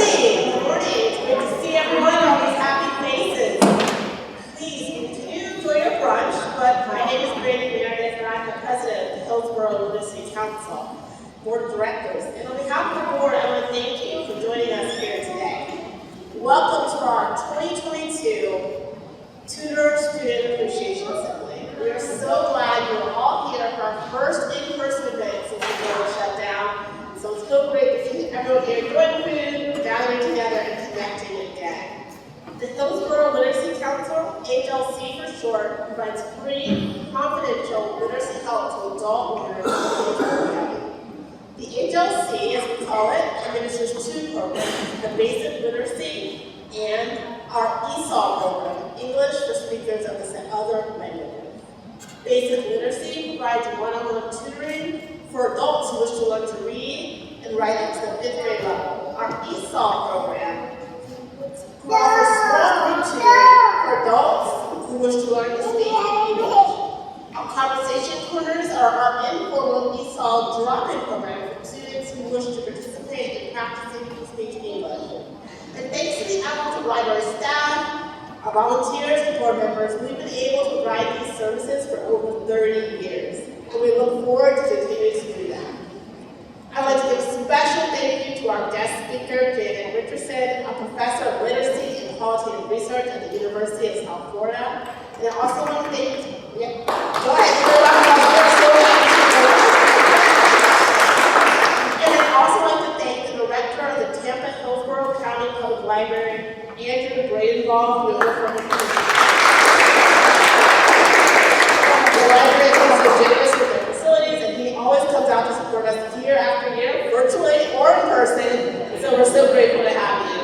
morning. Good morning. It's great to see everyone, all these happy faces. Please continue to enjoy your brunch, but my name is Brandon Meredith, and I'm the president of the Hillsborough Literacy Council Board of Directors. And on behalf of the board, I want to thank you for joining us here today. Welcome to our 2022 Tutor Student Appreciation Assembly. We are so glad you're all here for our first in-person event since the door shut down. So it's so great to see everyone here enjoying food, gathering together, and connecting again. The Hillsborough Literacy Council, HLC for short, provides free, confidential literacy help to adult learners in Hillsborough County. The HLC, as we call it, administers two programs, the Basic Literacy and our ESOL program, English for Speakers of the Other Languages. Basic Literacy provides one-on-one tutoring for adults who wish to learn to read and write up to the 5th grade level. Our ESOL program offers small group tutoring for adults who wish to learn to speak English. Our Conversation Corners are our informal ESOL drop-in program for students who wish to participate in practicing to speak English. And thanks to the efforts of library staff, our volunteers, and board members, we've been able to provide these services for over 30 years. And we look forward to continuing to do that. I'd like to give a special thank you to our guest speaker, Janet Richardson, a professor of literacy and qualitative research at the University of South Florida. And I also want to thank, go ahead. And I'd also like to thank the director of the Tampa Hillsborough County Public Library, Andrew Bradenbaugh, who over from the library is so generous with their facilities, and he always comes out to support us year after year, virtually or in person, so we're so grateful to have you.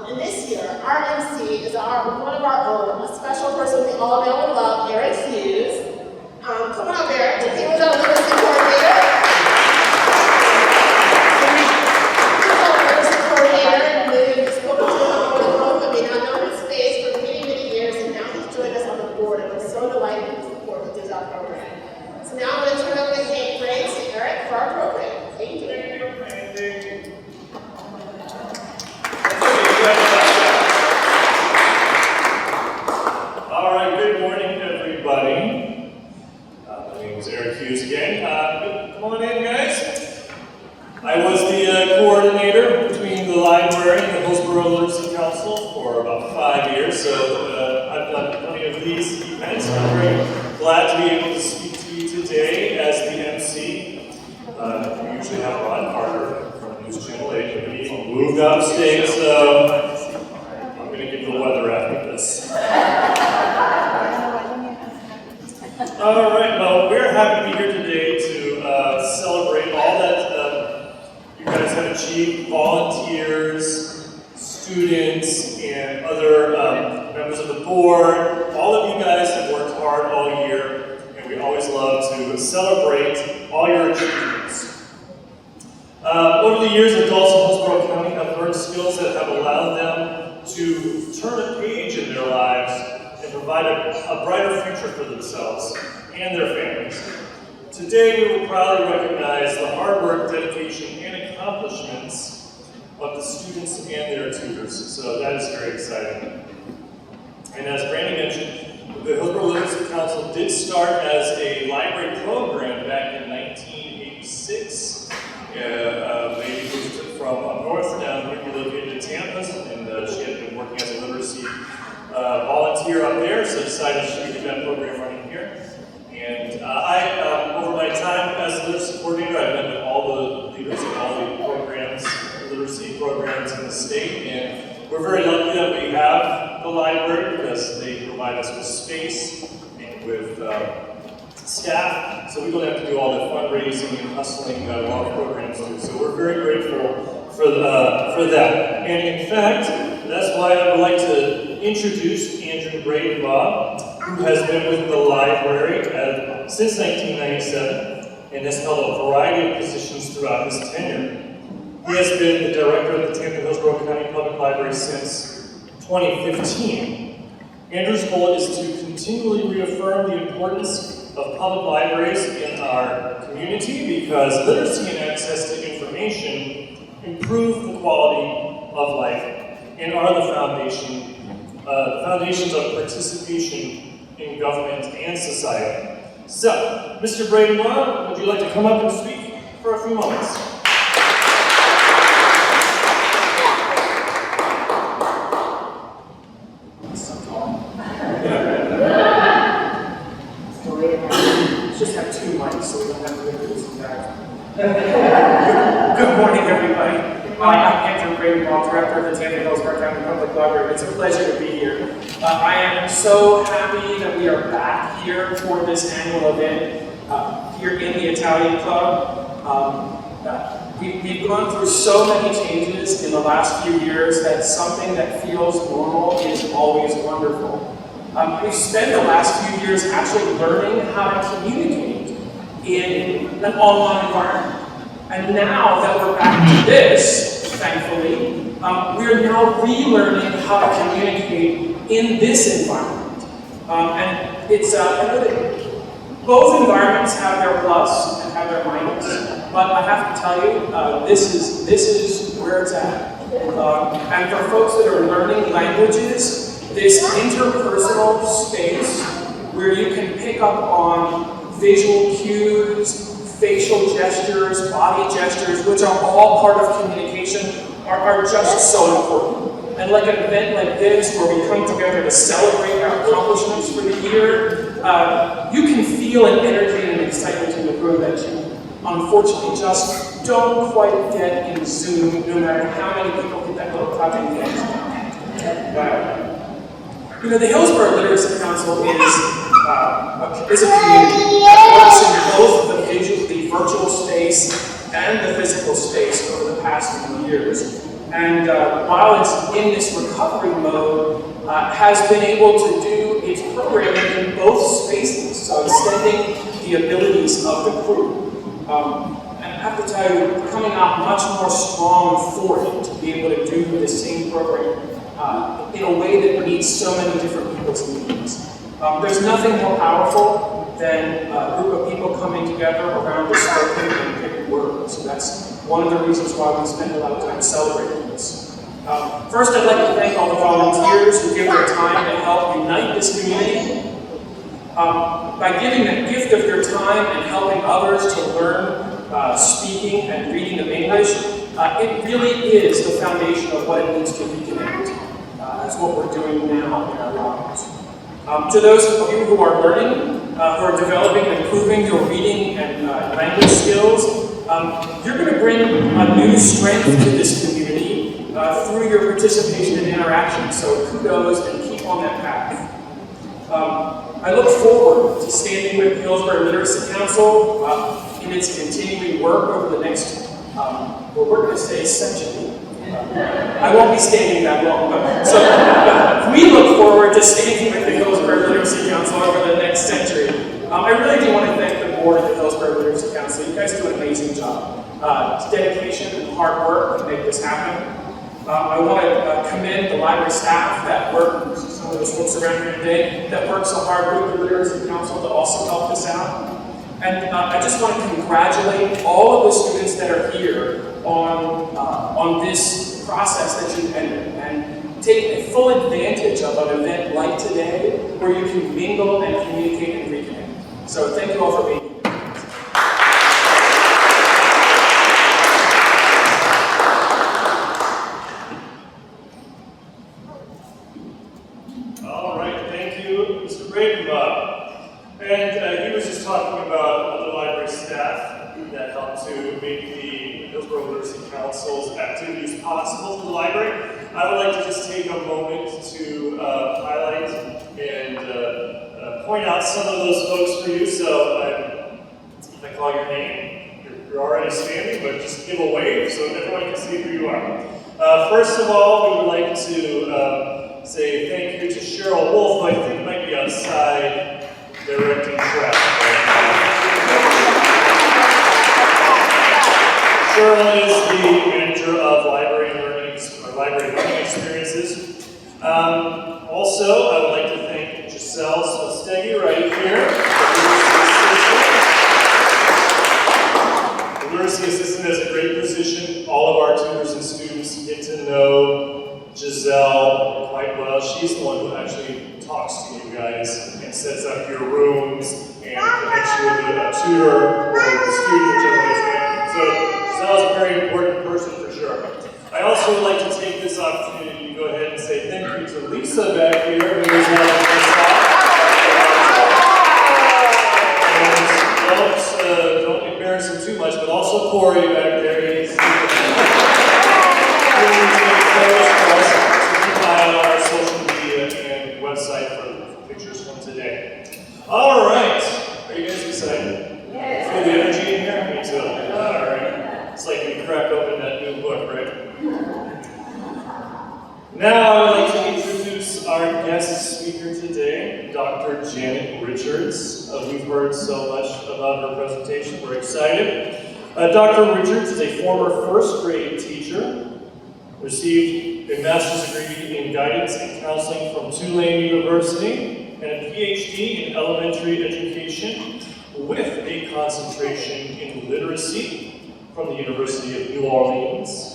And this year, our MC is one of our own, a special person we all know and love, Eric Hughes. Come on up, Eric. He was our literacy coordinator. He's our literacy coordinator, and we've spoken to him over the phone, but may not know his face for many, many years, and now he's joined us on the board, and we're so delighted to support him through our program. So now I'm going to turn over to Hank Briggs to Eric for our program. Thank you. All right, good morning, everybody. My name is Eric Hughes again. Come on in, guys. I was the coordinator between the library and the Hillsborough Literacy Council for about 5 years, so I've done plenty of these events. I'm very glad to be able to speak to you today as the MC. We usually have Ron Carter from News Channel 8, but he moved upstate, so I'm going to give the weather after this. All right, well, we're happy to be here today to celebrate all that you guys have achieved, volunteers, students, and other members of the board. All of you guys have worked hard all year, and we always love to celebrate all your achievements. Over the years, adults in Hillsborough County have learned skills that have allowed them to turn a page in their lives and provide a brighter future for themselves and their families. Today, we will proudly recognize the hard work, dedication, and accomplishments of the students and their tutors. So that is very exciting. And as Brandy mentioned, the Hillsborough Literacy Council did start as a library program back in 1986. A lady moved from up north down here, relocated to Tampa, and she had been working as a literacy volunteer up there, so decided she would get that program running here. And I, over my time as a literacy coordinator, I've met with all the leaders of all the programs, literacy programs in the state, and we're very lucky that we have the library because they provide us with space and with staff, so we don't have to do all the fundraising and hustling that a lot of programs do. So we're very grateful for that. And in fact, that's why I would like to introduce Andrew Bradenbaugh, who has been with the library since 1997 and has held a variety of positions throughout his tenure. He has been the director of the Tampa Hillsborough County Public Library since 2015. Andrew's goal is to continually reaffirm the importance of public libraries in our community because literacy and access to information improve the quality of life, and are the foundations of participation in government and society. So, Mr. Braden Law, would you like to come up and speak for a few moments? Just have two mics so we don't have to go through this entire Good morning, everybody. I'm Andrew Braden, Director of the Hillsborough County Public Library. It's a pleasure to be here. I am so happy that we are back here for this annual event here in the Italian Club. We've gone through so many changes in the last few years that something that feels normal is always wonderful. We've spent the last few years actually learning how to communicate in an online environment. And now that we're back to this, thankfully, we're now relearning how to communicate in this environment. And it's, I know that both environments have their plus and have their minus, but I have to tell you, this is where it's at. And for folks that are learning languages, this interpersonal space where you can pick up on visual cues, facial gestures, body gestures, which are all part of communication, are just so important. And like an event like this, where we come together to celebrate our accomplishments for the year, you can feel an energy and excitement in the room that you unfortunately just don't quite get in Zoom, no matter how many people hit that little clapping thing. You know, the Hillsborough Literacy Council is a community that works in both the virtual space and the physical space over the past few years. And while it's in this recovery mode, has been able to do its programming in both spaces, so extending the abilities of the crew. And I have to tell you, we're coming out much more strong for it to be able to do the same program in a way that meets so many different people's needs. There's nothing more powerful than a group of people coming together around the spoken and written word. So that's one of the reasons why we spend a lot of time celebrating this. First, I'd like to thank all the volunteers who give their time to help unite this community. By giving the gift of your time and helping others to learn speaking and reading of English, it really is the foundation of what it means to reconnect. That's what we're doing now in our lives. To those of you who are learning, who are developing and improving your reading and language skills, you're going to bring a new strength to this community through your participation and interaction. So kudos and keep on that path. I look forward to standing with Hillsborough Literacy Council in its continuing work over the next, well, we're going to say century. I won't be standing that long, but so we look forward to standing with the Hillsborough Literacy Council over the next century. I really do want to thank the board of the Hillsborough Literacy Council. You guys do an amazing job. It's dedication and hard work to make this happen. I want to commend the library staff that work, some of those folks around here today, that work so hard with the Literacy Council to also help us out. And I just want to congratulate all of the students that are here on this process that you've entered, and take a full advantage of an event like today where you can mingle and communicate and reconnect. So thank you all for being here. All right, thank you, Mr. Bradenbaugh. And he was just talking about the library staff that helped to make the Hillsborough Literacy Council's activities possible for the library. I would like to just take a moment to highlight and point out some of those folks for you. So if I call your name, you're already standing, but just give a wave so everyone can see who you are. First of all, we would like to say thank you to Cheryl Wolf, who I think might be outside directing traffic. Cheryl is the manager of library learning experiences. Also, I would like to thank Giselle Swastegi right here, the literacy assistant. The literacy assistant has a great position. All of our tutors guys and sets up your rooms and connects you with a tutor or a student, whichever is right. So Giselle's a very important person for sure. I also would like to take this opportunity to go ahead and say thank you to Lisa back here, who is having this talk. And don't embarrass him too much, but also Corey back there. He's on our social media and website for pictures from today. All right, are you guys excited? Yes. Feel the energy in here? Me too. All right. It's like we crack open that new book, right? Now I would like to introduce our guest speaker today, Dr. Janet Richards. We've heard so much about her presentation. We're excited. Dr. Richards is a former first grade teacher, received a master's degree in guidance and counseling from Tulane University, and a PhD in elementary education with a concentration in literacy from the University of New Orleans.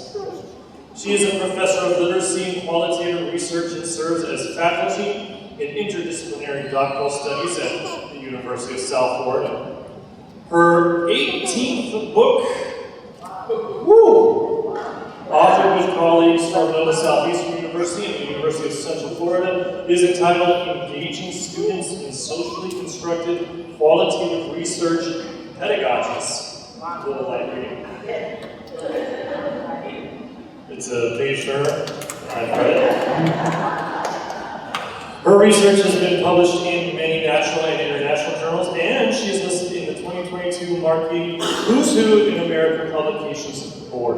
She is a professor of literacy and qualitative research and serves as faculty in interdisciplinary doctoral studies at the University of South Florida. Her 18th book, authored with colleagues from Nova Southeastern University and the University of Central Florida, is entitled Engaging Students in Socially Constructed Qualitative Research Pedagogies. A little light reading. It's a page turner. I've read it. Her research has been published in many national and international journals, and she is listed in the 2022 Marquee Who's Who in American Publications Board.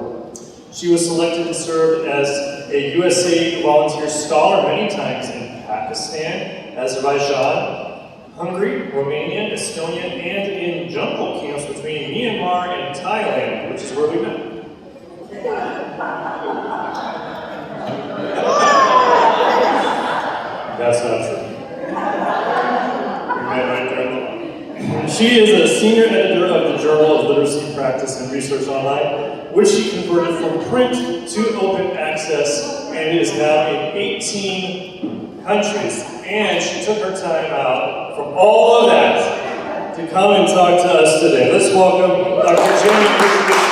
She was selected and served as a USA Volunteer Scholar many times in Pakistan, Azerbaijan, Hungary, Romania, Estonia, and in jungle camps between Myanmar and Thailand, which is where we met. That's not true. We met right there. She is a senior editor of the Journal of Literacy Practice and Research Online, which she converted from print to open access and is now in 18 countries. And she took her time out from all of that to come and talk to us today. Let's welcome Dr. Janet Richards.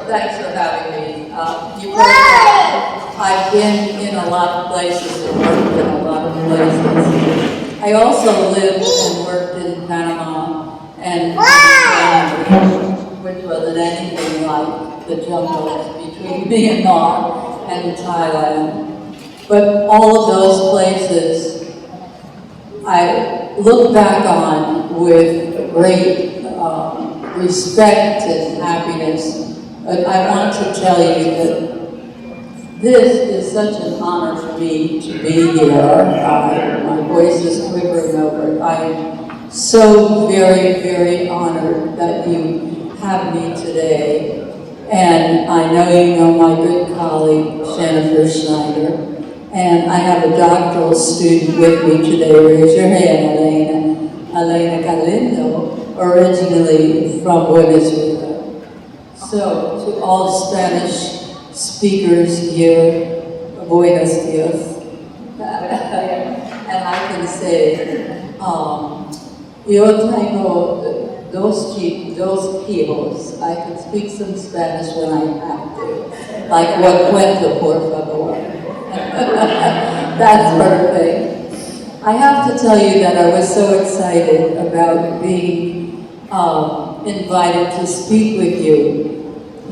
Thanks for having me. I've been in a lot of places and worked in a lot of places. I also lived and worked in Panama and which wasn't anything like the jungles between Myanmar and Thailand. But all of those places I look back on with great respect and happiness. But I want to tell you that this is such an honor for me to be here. My voice is quivering over. I am so very, very honored that you have me today. And I know my good colleague, Jennifer Schneider. And I have a doctoral student with me today. Raise your hand, Elena Galindo, originally from Buenos Aires. So, to all Spanish speakers here, buenos dias. And I can say, yo tengo dos hijos. I can speak some Spanish when I have to. Like, what cuento, por favor. That's perfect. I have to tell you that I was so excited about being invited to speak with you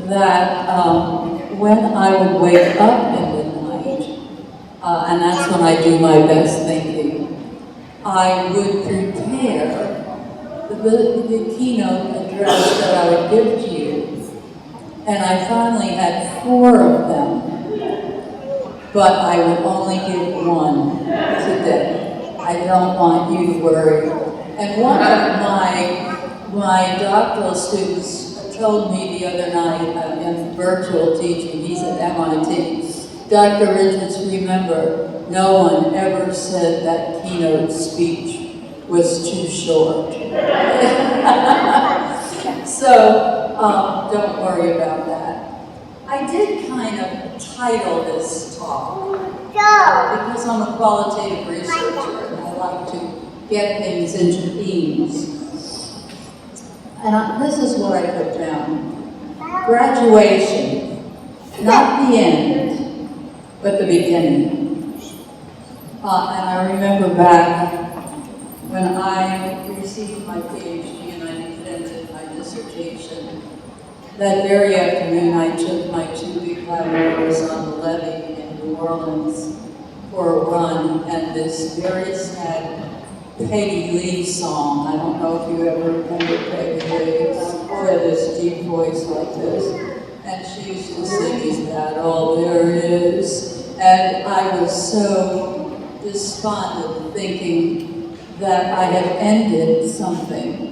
that when I would wake up in the night, and that's when I do my best thinking, I would prepare the keynote address that I would give to you. And I finally had 4 of them, but I would only give one today. I don't want you to worry. And one of my doctoral students told me the other night in virtual teaching, he's at MIT, Dr. Richards, remember, no one ever said that keynote speech was too short. So don't worry about that. I did kind of title this talk because I'm a qualitative researcher and I like to get things into themes. And this is what I put down. Graduation, not the end, but the beginning. And I remember back when I received my PhD and I defended my dissertation. That very afternoon, I took my 2 big laboratories on the levee in New Orleans for a run, and this very sad Peggy Lee song. I don't know if you ever remember Peggy Lee. She had this deep voice like this, and she used to sing, "Is that all there is?" And I was so despondent, thinking that I had ended something.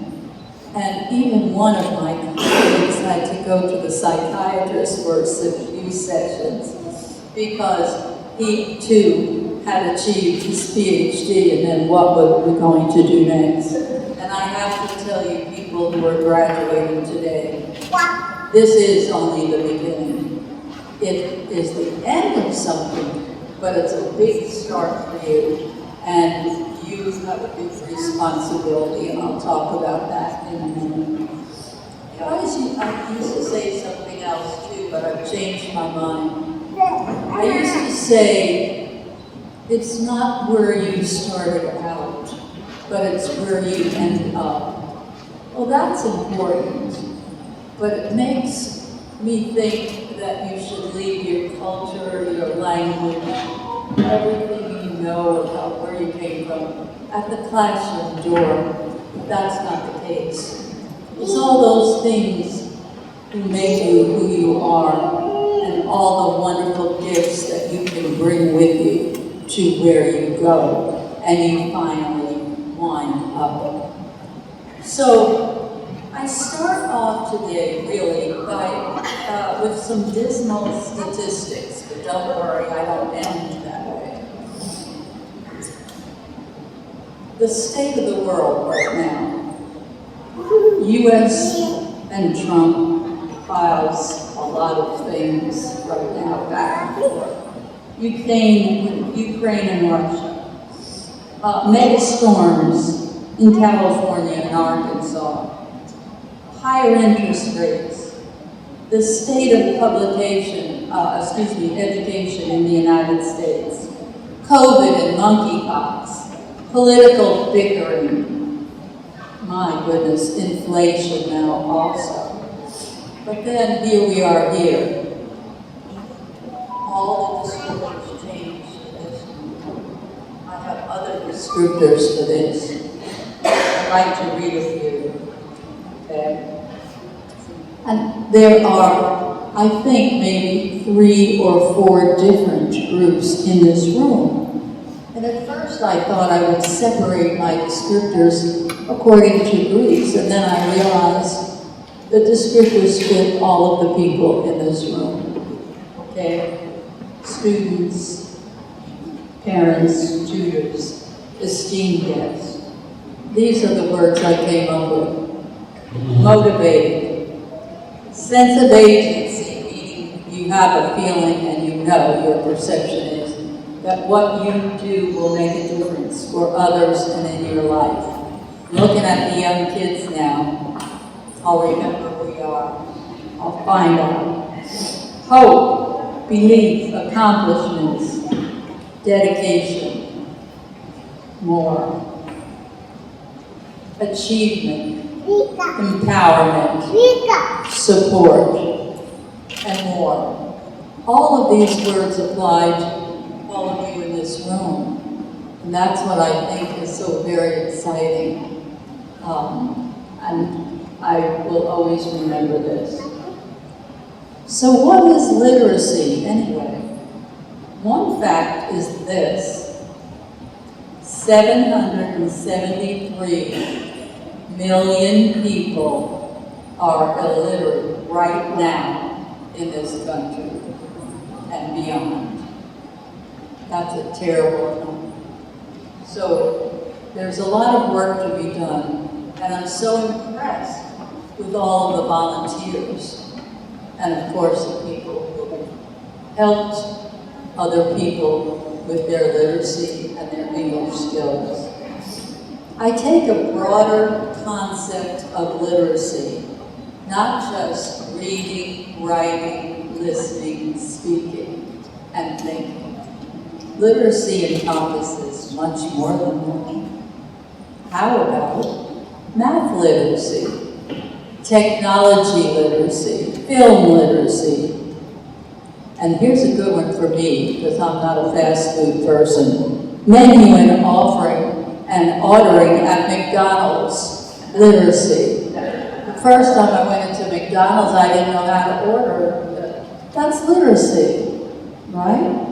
And even one of my colleagues had to go to the psychiatrist for a few sessions because he too had achieved his PhD, and then what were we going to do next? And I have to tell you, people who are graduating today, this is only the beginning. It is the end of something, but it's a big start for you. And you have a big responsibility, and I'll talk about that in a minute. I used to say something else too, but I've changed my mind. I used to say, it's not where you started out, but it's where you end up. Well, that's important, but it makes me think that you should leave your culture, your language, everything you know about where you came from at the classroom door. But that's not the case. It's all those things who make you who you are, and all the wonderful gifts that you can bring with you to where you go, and you finally wind up. So I start off today really with some dismal statistics, but don't worry, I don't end that way. The state of the world right now. U.S. and Trump files a lot of things right now back and forth. Ukraine and Russia. Mega storms in California and Arkansas. Higher interest rates. The state of education in the United States. COVID and monkeypox. Political bickering. My goodness, inflation now also. But then here we are here. All the descriptors change for this. I have other descriptors for this. I'd like to read a few. Okay. And there are, I think, maybe 3 or 4 different groups in this room. And at first I thought I would separate my descriptors according to groups, and then I realized the descriptors fit all of the people in this room. Okay? Students, parents, tutors, esteemed guests. These are the words I came up with. Motivated. Sense of agency, meaning you have a feeling and you know your perception is that what you do will make a difference for others and in your life. Looking at the young kids now, I'll remember who you are. I'll find out. Hope, belief, accomplishments, dedication, more. Achievement, empowerment, support, and more. All of these words apply to all of you in this room. And that's what I think is so very exciting. And I will always remember this. So what is literacy anyway? One fact is this: 773 million people are illiterate right now in this country and beyond. That's a terrible one. So there's a lot of work to be done, and I'm so impressed with all of the volunteers, and of course the people who helped other people with their literacy and their English skills. I take a broader concept of literacy, not just reading, writing, listening, speaking, and thinking. Literacy encompasses much more than that. How about math literacy, technology literacy, film literacy? And here's a good one for me, because I'm not a fast food person. Menu and ordering at McDonald's literacy. The first time I went into McDonald's, I didn't know how to order. That's literacy, right?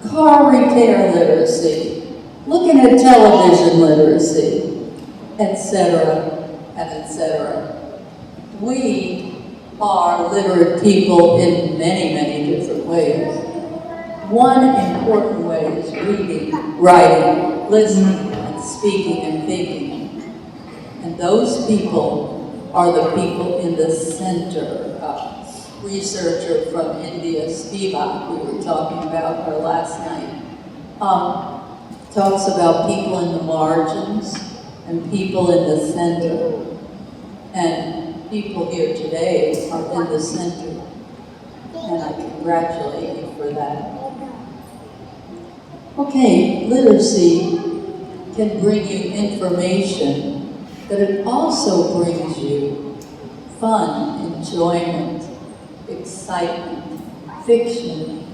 Car repair literacy, looking at television literacy, etc., and etc. We are literate people in many, many different ways. One important way is reading, writing, listening, and speaking and thinking. And those people are the people in the center. Researcher from India, Spivak, we were talking about her last night, talks about people in the margins and people in the center. And people here today are in the center. And I congratulate you for that. Okay, literacy can bring you information, but it also brings you fun, enjoyment, excitement, fiction.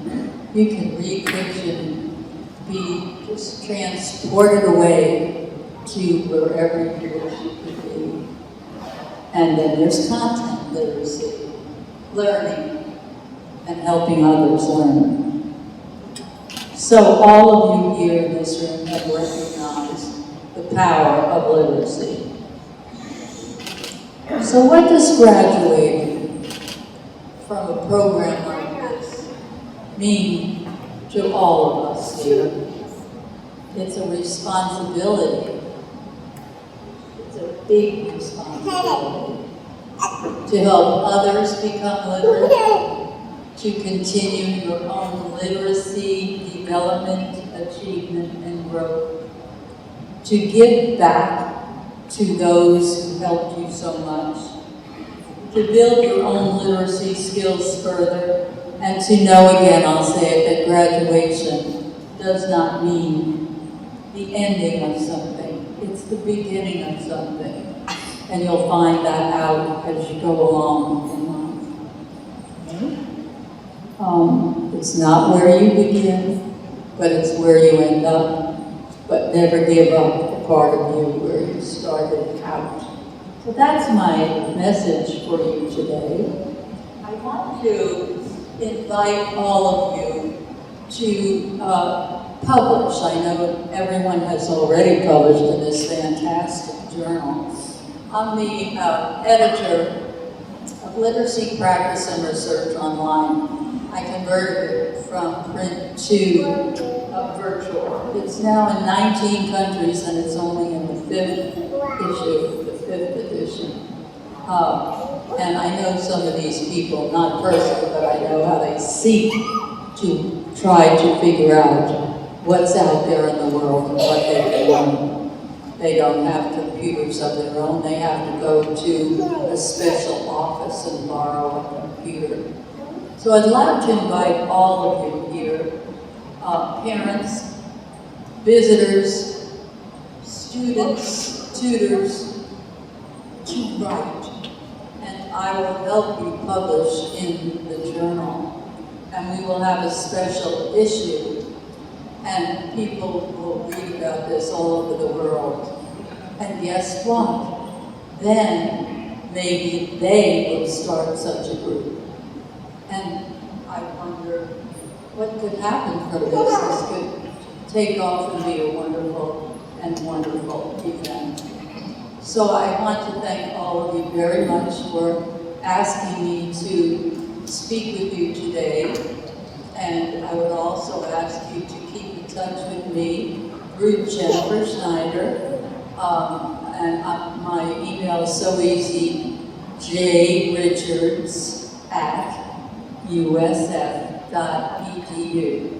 You can read fiction, be just transported away to wherever you wish you could be. And then there's content literacy, learning, and helping others learn. So all of you here in this room have recognized the power of literacy. So what does graduating from a program like this mean to all of us here? It's a responsibility. It's a big responsibility to help others become literate, to continue your own literacy, development, achievement, and growth, to give back to those who helped you so much, to build your own literacy skills further, and to know, again, I'll say it, that graduation does not mean the ending of something. It's the beginning of something. And you'll find that out as you go along in life. It's not where you begin, but it's where you end up. But never give up the part of you where you started out. So that's my message for you today. I want to invite all of you to publish. I know everyone has already published in this fantastic journal. I'm the editor of Literacy Practice and Research Online. I converted it from print to virtual. It's now in 19 countries and it's only in the 5th issue, the 5th edition. And I know some of these people, not personally, but I know how they seek to try to figure out what's out there in the world and what they can learn. They don't have computers of their own. They have to go to a special office and borrow a computer. So I'd like to invite all of you here, parents, visitors, students, tutors, to write. And I will help you publish in the journal. And we will have a special issue. And people will read about this all over the world. And guess what? Then maybe they will start such a group. And I wonder what could happen from this. This could take off and be a wonderful and wonderful event. So I want to thank all of you very much for asking me to speak with you today. And I would also ask you to keep in touch with me through Jennifer Schneider. My email is so easy, jrichards@usf.edu.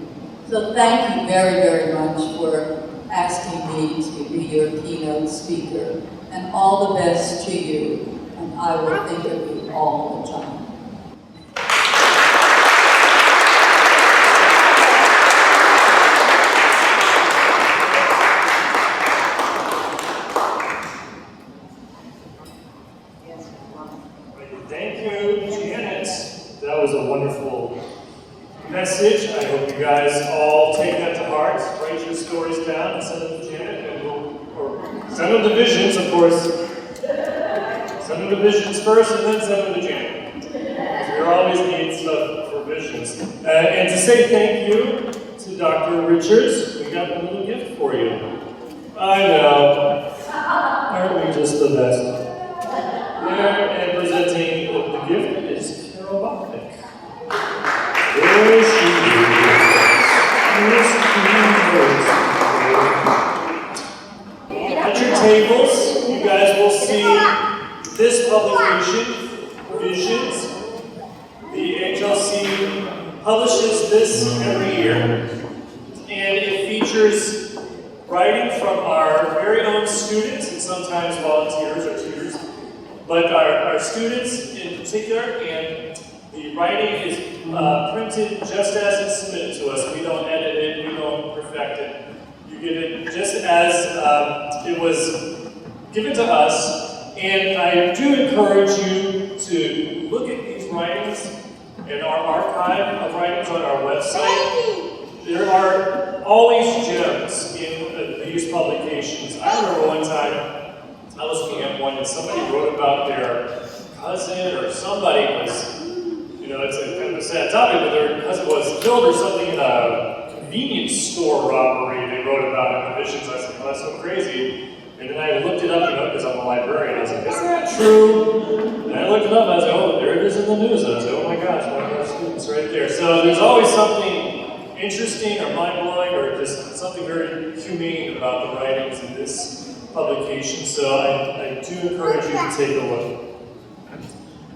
So thank you very, very much for asking me to be your keynote speaker. And all the best to you. And I will think of you all the time. Thank you, Janet. That was a wonderful message. I hope you guys all take that to heart. Write your stories down and send them to Janet, and or send them to Visions, of course. Send them to Visions first, and then send them to Janet. We always need stuff for Visions. And to say thank you to Dr. Richards, we got a little gift for you. I know. Aren't we just the best? And presenting the gift is Carol Bachnick. There she is. At your tables, you guys will see this publication, Visions. The HLC publishes this every year, and it features writing from our very own students and sometimes volunteers or tutors. But our students in particular, and the writing is printed just as it's submitted to us. We don't edit it, we don't perfect it. You get it just as it was given to us. And I do encourage you to look at these writings in our archive of writings on our website. There are always gems in these publications. I remember one time I was looking at one and somebody wrote about their cousin or somebody was, it's a kind of a sad topic, but their cousin was killed or something in a convenience store robbery they wrote about in the Visions. I said, well, that's so crazy. And then I looked it up, because I'm a librarian. I was like, is that true? And I looked it up and I was like, oh, there it is in the news. And I was like, oh my gosh, one of our students right there. So there's always something interesting or mind-blowing or just something very humane about the writings in this publication, so I do encourage you to take a look.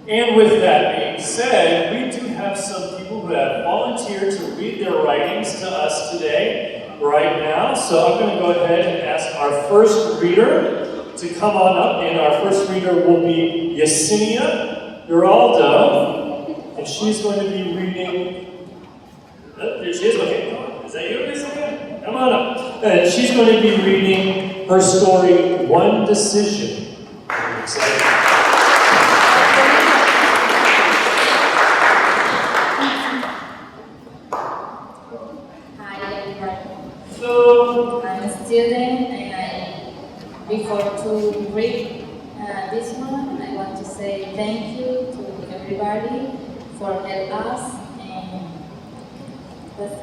And with that being said, we do have some people who have volunteered to read their writings to us today, right now. So I'm going to go ahead and ask our first reader to come on up, and our first reader will be Yesenia Geraldo, and she's going to be reading. Oh, there she is. Okay, is that you, Yesenia? Come on up. And she's going to be reading her story, One Decision. I'm excited. Hi everybody. So, I'm a student, and before to read this one, I want to say thank you to everybody for helping us, and that's it.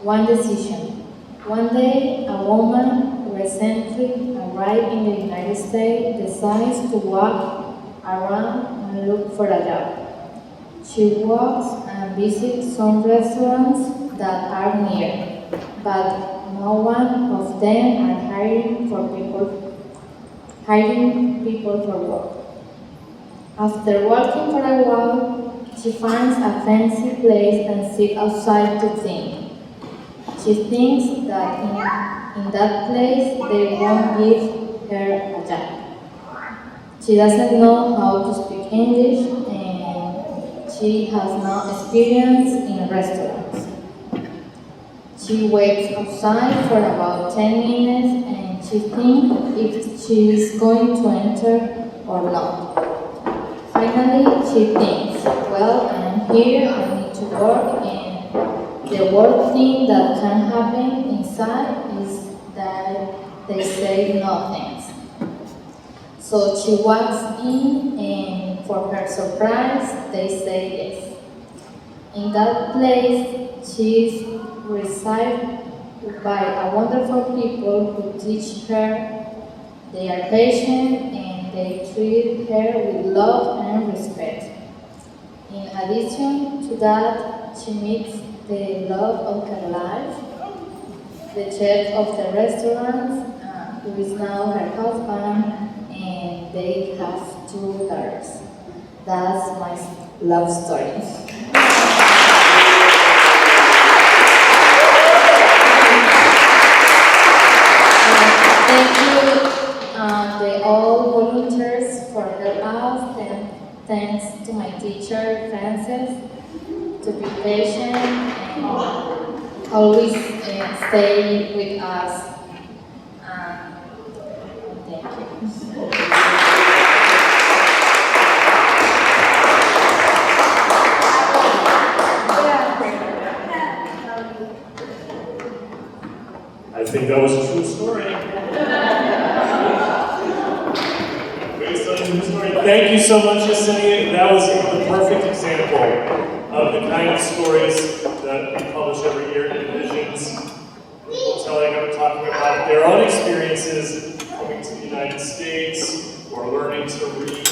One decision. One day, a woman who recently arrived in the United States decides to walk around and look for a job. She walks and visits some restaurants that are near, but no one of them are hiring people for work. After walking for a while, she finds a fancy place and sits outside to think. She thinks that in that place they won't give her a job. She doesn't know how to speak English, and she has no experience in restaurants. She waits outside for about 10 minutes, and she thinks if she is going to enter or not. Finally, she thinks, well, I'm here, I need to work, and the worst thing that can happen inside is that they say no thanks. So she walks in, and for her surprise, they say yes. In that place, she is received by a wonderful people who teach her. They are patient and they treat her with love and respect. In addition to that, she meets the love of her life, the chef of the restaurant, who is now her husband, and they have 2 daughters. That's my love story. Thank you, the all volunteers for help us, and thanks to my teacher, Frances, to be patient and always stay with us. Thank you. I think that was a true story. Based on a true story. Thank you so much, Yesenia. That was the perfect example of the kind of stories that we publish every year in Visions. People talking about their own experiences coming to the United States or learning to read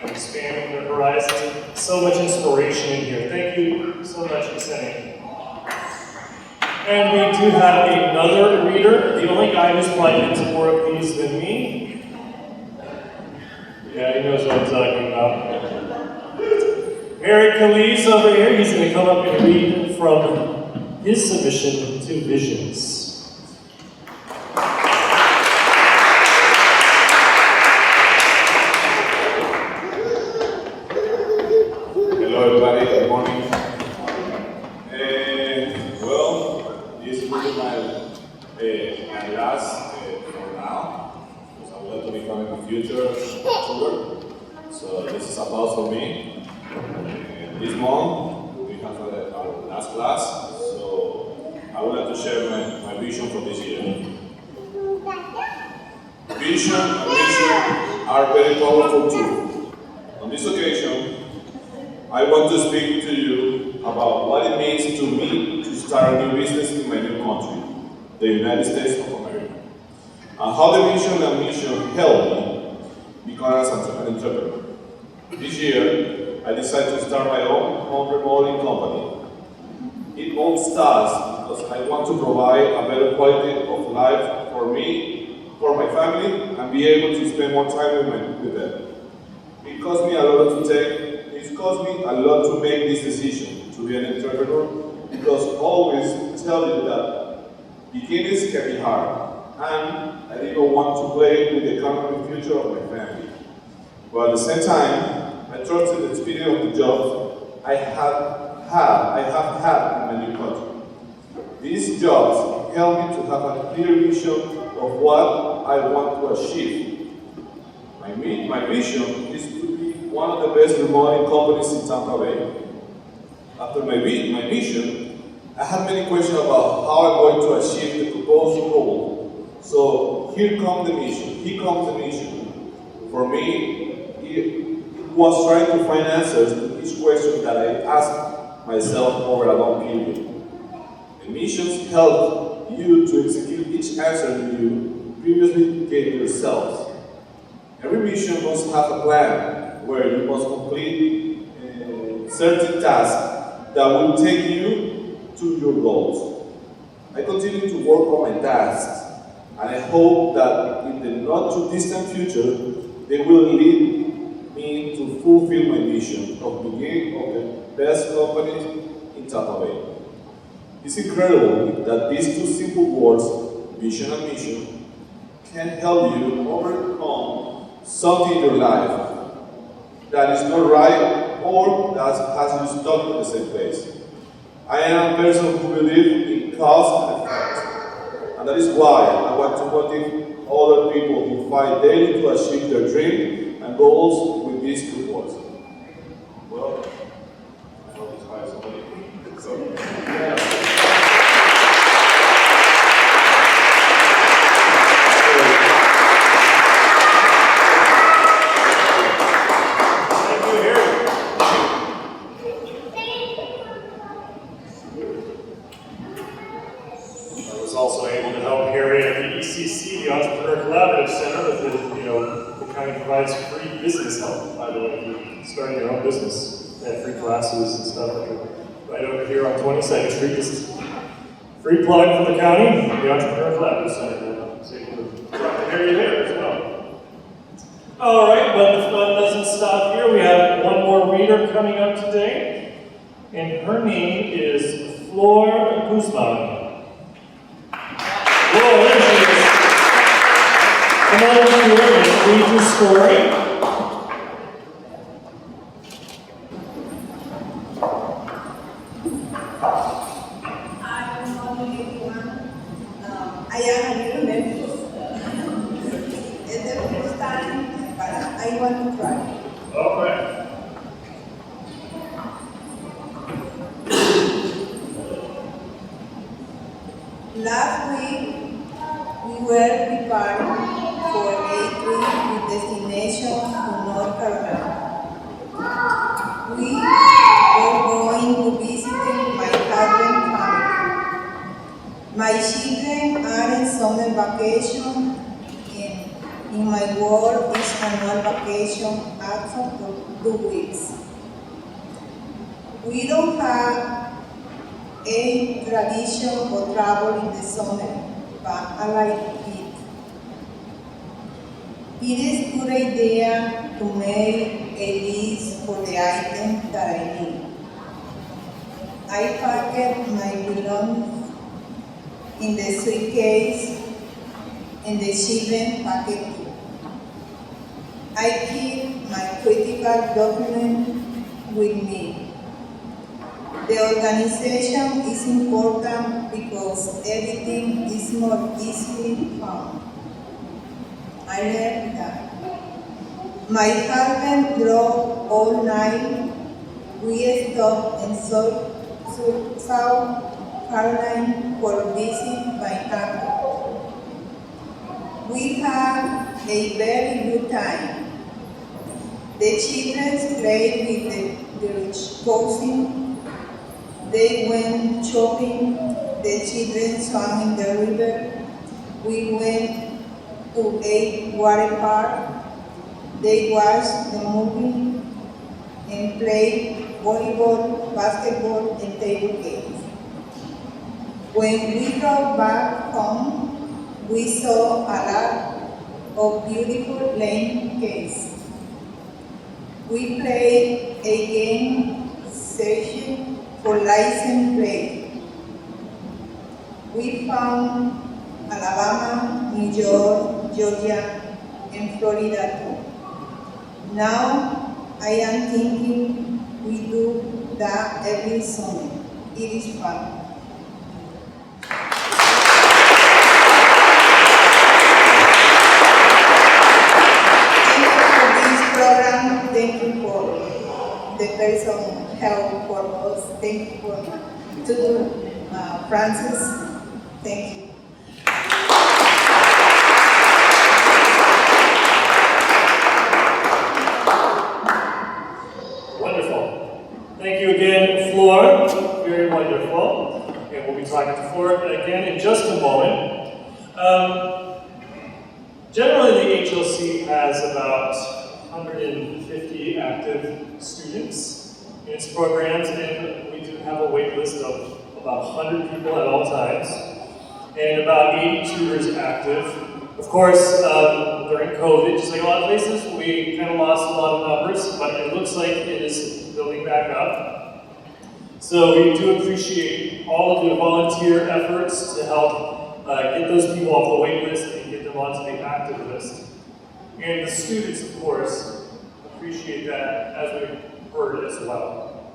and expanding their horizons. So much inspiration in here. Thank you so much, Yesenia. And we do have another reader, the only guy who's probably into more of these than me. Yeah, he knows what I'm talking about. Eric Calise over here, he's going to come up and read from his submission to Visions. Hello everybody, good morning. This will be my last for now, because I would like to become in the future tutor. So this is about for me. This month we have our last class, so I would like to share my vision for this year. Vision and mission are very powerful too. On this occasion, I want to speak to you about what it means to me to start a new business in my new country, the United States of America, and how the vision and mission helped me become an entrepreneur. This year, I decided to start my own home remodeling company. It all starts because I want to provide a better quality of life for me, for my family, and be able to spend more time with them. It cost me a lot to make this decision to be an entrepreneur, because always tell you that beginnings can be hard, and I didn't want to play with the economic future of my family. But at the same time, I trusted the experience of the jobs I have had in my new country. These jobs help me to have a clear vision of what I want to achieve. My vision is to be one of the best remodeling companies in Tampa Bay. After my vision, I had many questions about how I'm going to achieve the proposed goal. So here comes the mission. For me, it was trying to find answers to each question that I asked myself over a long period. The missions help you to execute each answer you previously gave yourselves. Every mission must have a plan where you must complete certain tasks that will take you to your goals. I continue to work on my tasks, and I hope that in the not too distant future, they will lead me to fulfill my mission of being of the best company in Tampa Bay. It's incredible that these two simple words, vision and mission, can help you overcome something in your life that is not right or that has you stuck in the same place. I am a person who believes in cause and effect, and that is why I want to motivate other people who fight daily to achieve their dreams and goals with these two words. Well, I hope this hires somebody. Also able to help Harry at the ECC, the Entrepreneur Collaborative Center, with the county provides free business help, by the way, if you're starting your own business. They have free classes and stuff right over here on 22nd Street. This is a free plug for the county, the Entrepreneur Collaborative Center. So you can drop the area there as well. All right, but the fun doesn't stop here. We have one more reader coming up today, and her name is Flor Guzman. Flor, there she is. Come on over here and read your story. I am a little nervous. It's the first time, but I want to try. All right. Last week, we were preparing for a trip with destination to North Carolina. We were going to visit my husband's family. My children are in summer vacation, and in my work is annual vacation after 2 weeks. We don't have a tradition for travel in the summer, but I like it. It is a good idea to make a list for the items that I need. I packed my belongings in the suitcase and the children packed too. I keep my critical document with me. The organization is important because everything is more easily found. I learned that. My husband drove all night. We stopped in South Carolina for a visit my uncle. We had a very good time. The children played with their cousins. They went shopping. The children swam in the river. We went to a water park. They watched the movie and played volleyball, basketball, and table games. When we drove back home, we saw a lot of beautiful landscapes. We played a game session for license plate. We found Alabama, New York, Georgia, and Florida too. Now I am thinking we do that every summer. It is fun. Thank you for the person help for us. Thank you for Tutor, Francis. Thank you. Wonderful. Thank you again, Flor. Very wonderful. And we'll be talking to Flor again in just a moment. Generally, the HLC has about 150 active students in its programs, and we do have a wait list of about 100 people at all times, and about 80 tutors active. Of course, during COVID, just like a lot of places, we kind of lost a lot of numbers, but it looks like it is building back up. So we do appreciate all of the volunteer efforts to help get those people off the wait list and get them onto the active list. And the students, of course, appreciate that, as we've heard as well.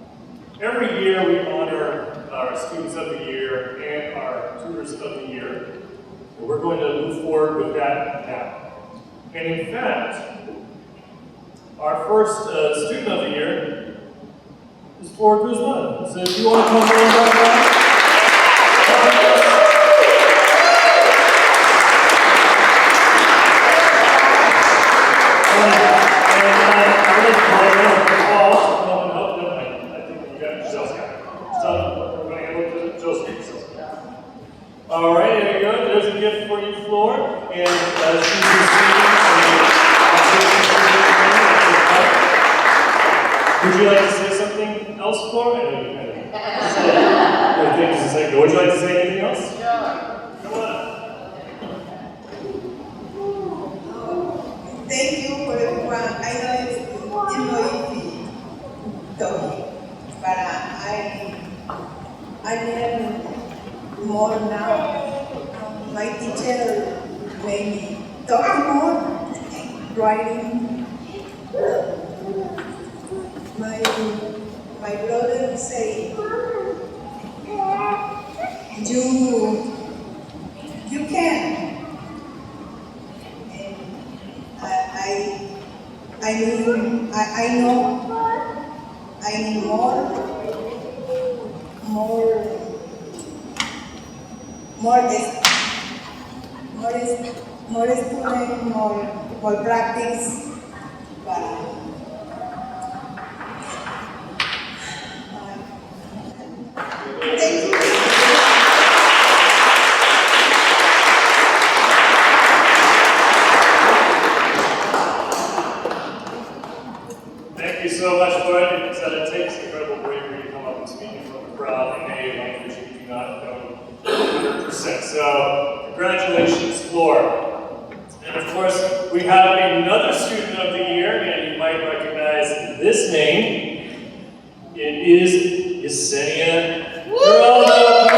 Every year we honor our Students of the Year and our Tutors of the Year. And we're going to move forward with that now. And in fact, our first Student of the Year is Ybor Guzman. So if you want to come forward right now. All right, there you go. There's a gift for you, Flor. And she's receiving something else, Flora? I know you kind of said things a second. Would you like to say anything else? Sure. Come on. Thank you for everyone. I know it's not easy talking, but I learn more now. My teacher made me talk more, writing. My brother say, you can. I know I need more student, more practice, but thank you. Thank you so much, Floyd. It takes incredible bravery to come up and speak in front of a crowd in a language you do not know 100%. So, congratulations, Floor. And of course, we have another student of the year, and you might recognize this name. It is Yesenia Geraldo.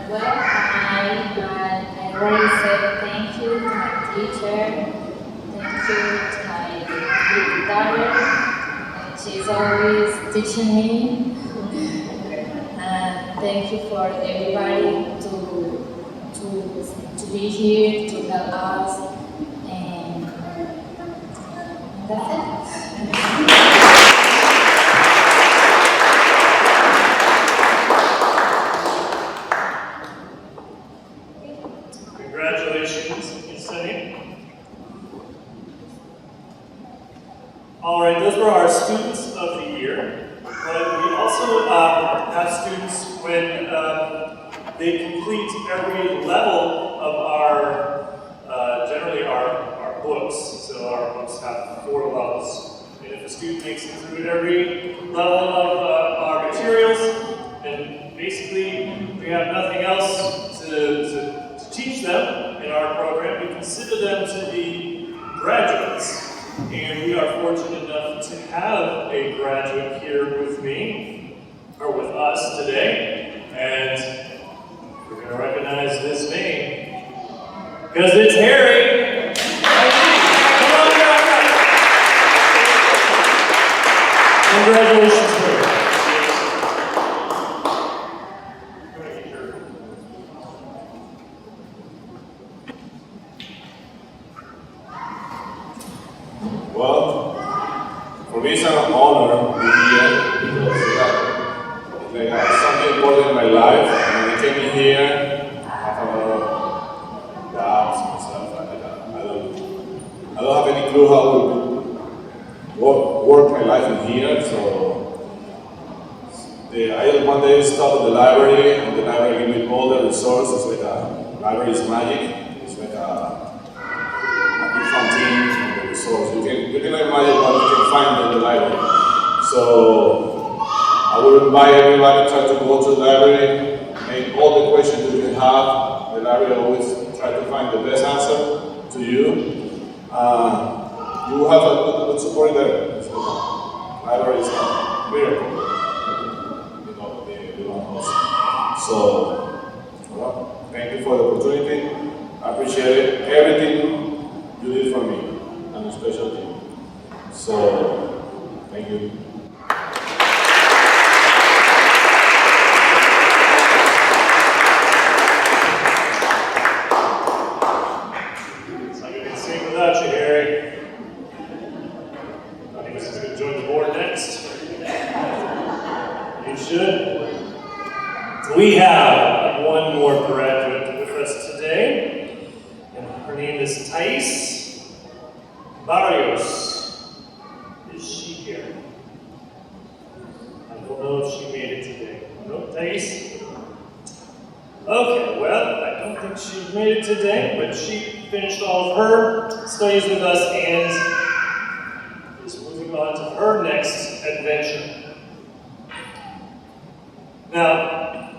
Well, I already said thank you to my teacher, thank you to my daughter, and she's always teaching me. And thank you for everybody to be here to help us, and that's it. Congratulations, Yesenia. All right, those were our students of the year. But we also have students when they complete every level of generally our books. So our books have 4 levels. And if a student makes it through every level of our materials, then basically we have nothing else to teach them in our program. We consider them to be graduates. And we are fortunate enough to have a graduate here with me, or with us today. And we're going to recognize this name, because it's Harry. Come on down. Congratulations, Harry. Well, for me it's an honor to be here because it's like something important in my life. And when I came in here, I have a lot of doubts and stuff. I don't have any clue how to work my life in here. So I just one day stopped at the library, and the library gave me all the resources. Like library is magic. It's like a big fountain. So you can imagine what you can find in the library. So I would invite everybody to try to go to the library, make all the questions you can have. The library always try to find the best answer to you. You have a good support there. So the library is a miracle. So well, thank you for the opportunity. I appreciate it. Everything you did for me. And a special team. So, thank you. It's not going to sing without you, Harry. I think this is going to join the board next. You should. We have one more graduate with us today, and her Her name is Thais Barrios. Is she here? I don't know if she made it today. No, Thais? Okay, well, I don't think she made it today, but she finished all of her studies with us and is moving on to her next adventure. Now,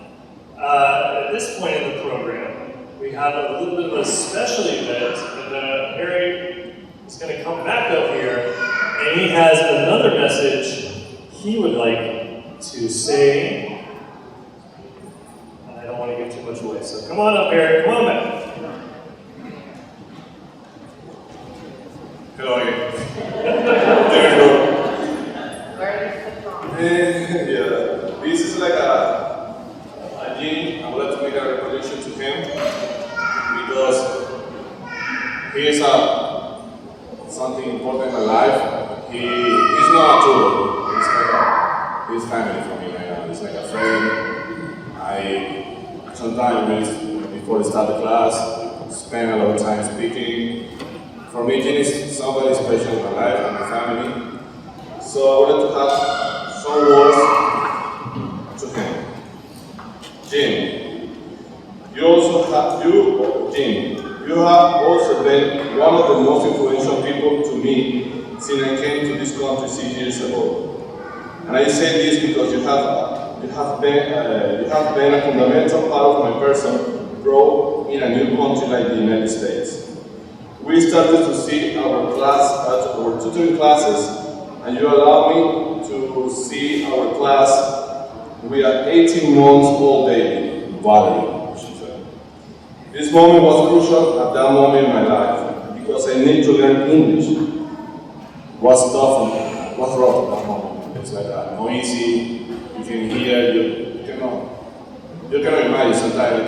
at this point in the program, we have a little bit of a special event, and Harry is going to come back up here, and he has another message he would like to say. I don't want to give too much away, so come on up, Harry. Come on back. Hello again. There we go. Yeah, this is like a gym. I would like to make a recognition to him because he is something important in my life. He's not a tutor. He's like his family for me right now. He's like a friend. I sometimes before I start the class, spend a lot of time speaking. For me, Jin is somebody special in my life and my family. So I wanted to have some words to him. Jin, you have also been one of the most influential people to me since I came to this country 6 years ago. And I say this because you have been a fundamental part of my person growth in a new country like the United States. We started to see our tutoring classes, and you allowed me to see our class. We are 18 months old baby, Valerie, she said. This moment was crucial at that moment in my life because I need to learn English. What's tough and what's rough at that moment? It's like no easy. You can hear, you cannot imagine sometimes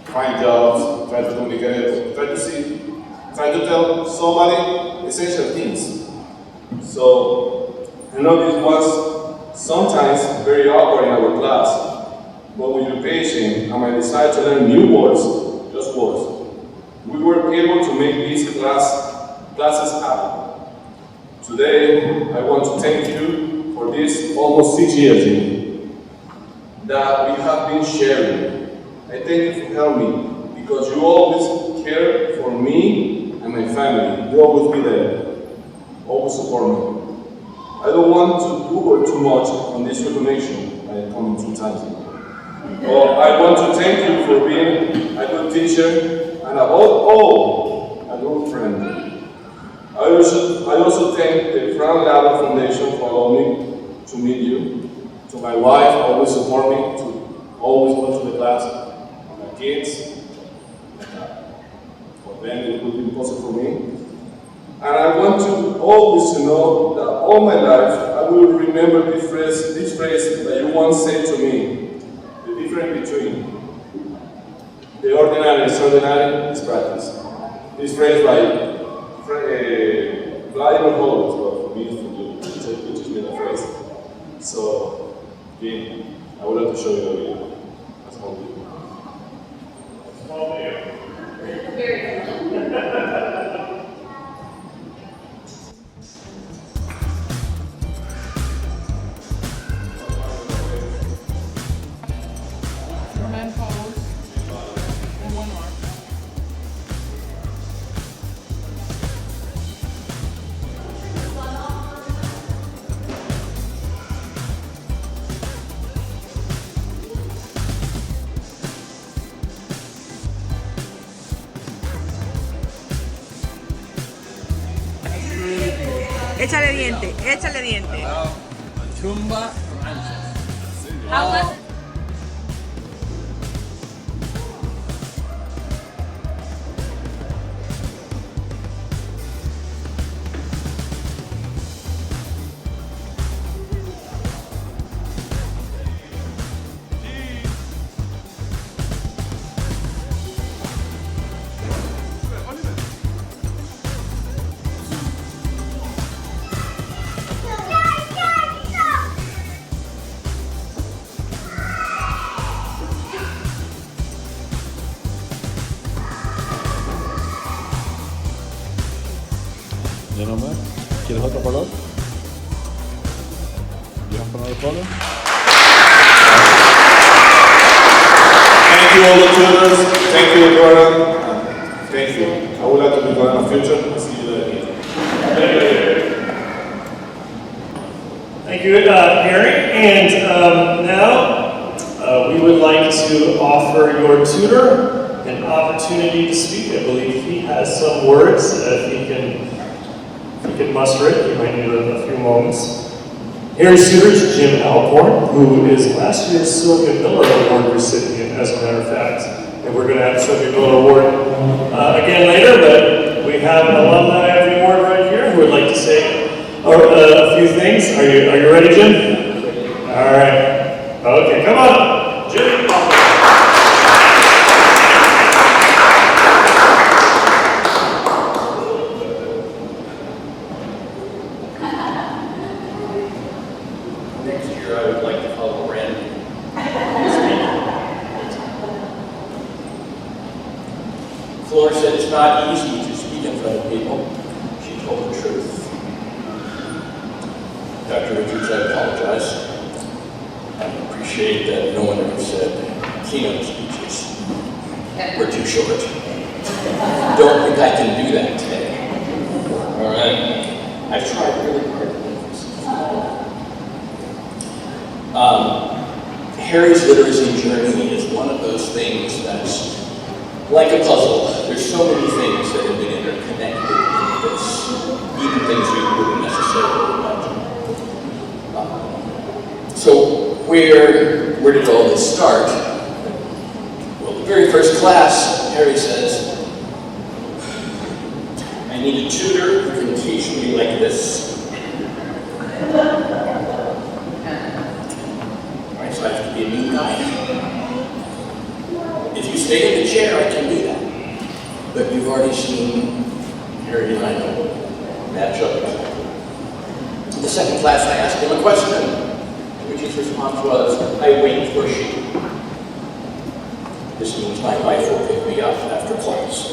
find jobs, try to communicate, try to tell somebody essential things. So I know this was sometimes very awkward in our class, but with your patience and my desire to learn new words, just words, we were able to make these classes happen. Today, I want to thank you for this almost 6 years that we have been sharing. I thank you for helping me because you always care for me and my family. You always be there, always support me. I don't want to Google too much on this recognition. I come 2 times ago. Well, I want to thank you for being a good teacher and above all, a good friend. I also thank the Frank Lava Foundation for allowing me to meet you. To my wife, always support me, to always go to the class. And my kids, for them it would be impossible for me. And I want to always to know that all my life I will remember this phrase that you once said to me. The difference between the ordinary and extraordinary is practice. This phrase by Ybor City, but for me it's for you. It just made a phrase. So, again, I would like to show you a video. That's all we do. Small video. Very good. Échale diente, échale diente. Chumba Agua. Gentlemen, ¿quieres otro color? You have another color? Thank you all the tutors. Thank you, Ybor. Thank you. I would like to be going in the future. I'll see you later. Thank you, Gary. And now we would like to offer your tutor an opportunity to speak. I believe he has some words. If he can muster it, he might need a few moments. Harry's tutor is Jim Alcorn, who is last year's Sylvia Miller Award recipient, as a matter of fact. And we're going to have Sylvia Miller Award again later, but we have an alumni of the award right here who would like to say a few things. Are you ready, Jim? All right. Okay, come on, Jim. Next year, I would like to follow Randy. Flora said it's not easy to speak in front of people. She told the truth. Dr. Richards, I apologize. I appreciate that no one ever said keynote speeches were too short. Don't think I can do that today. All right? I've tried really hard to do this. Harry's literacy journey is one of those things that's like a puzzle. There's so many things that have been interconnected in this, even things you wouldn't necessarily imagine. So where did all this start? Well, the very first class, Harry says, I need a tutor who can teach me like this. Right, so I have to be a new guy. If you stay in the chair, I can do that. But you've already seen Harry and I don't match up exactly. The second class, I asked him a question, which his response was, I wait for sheep. This means my wife will pick me up after class.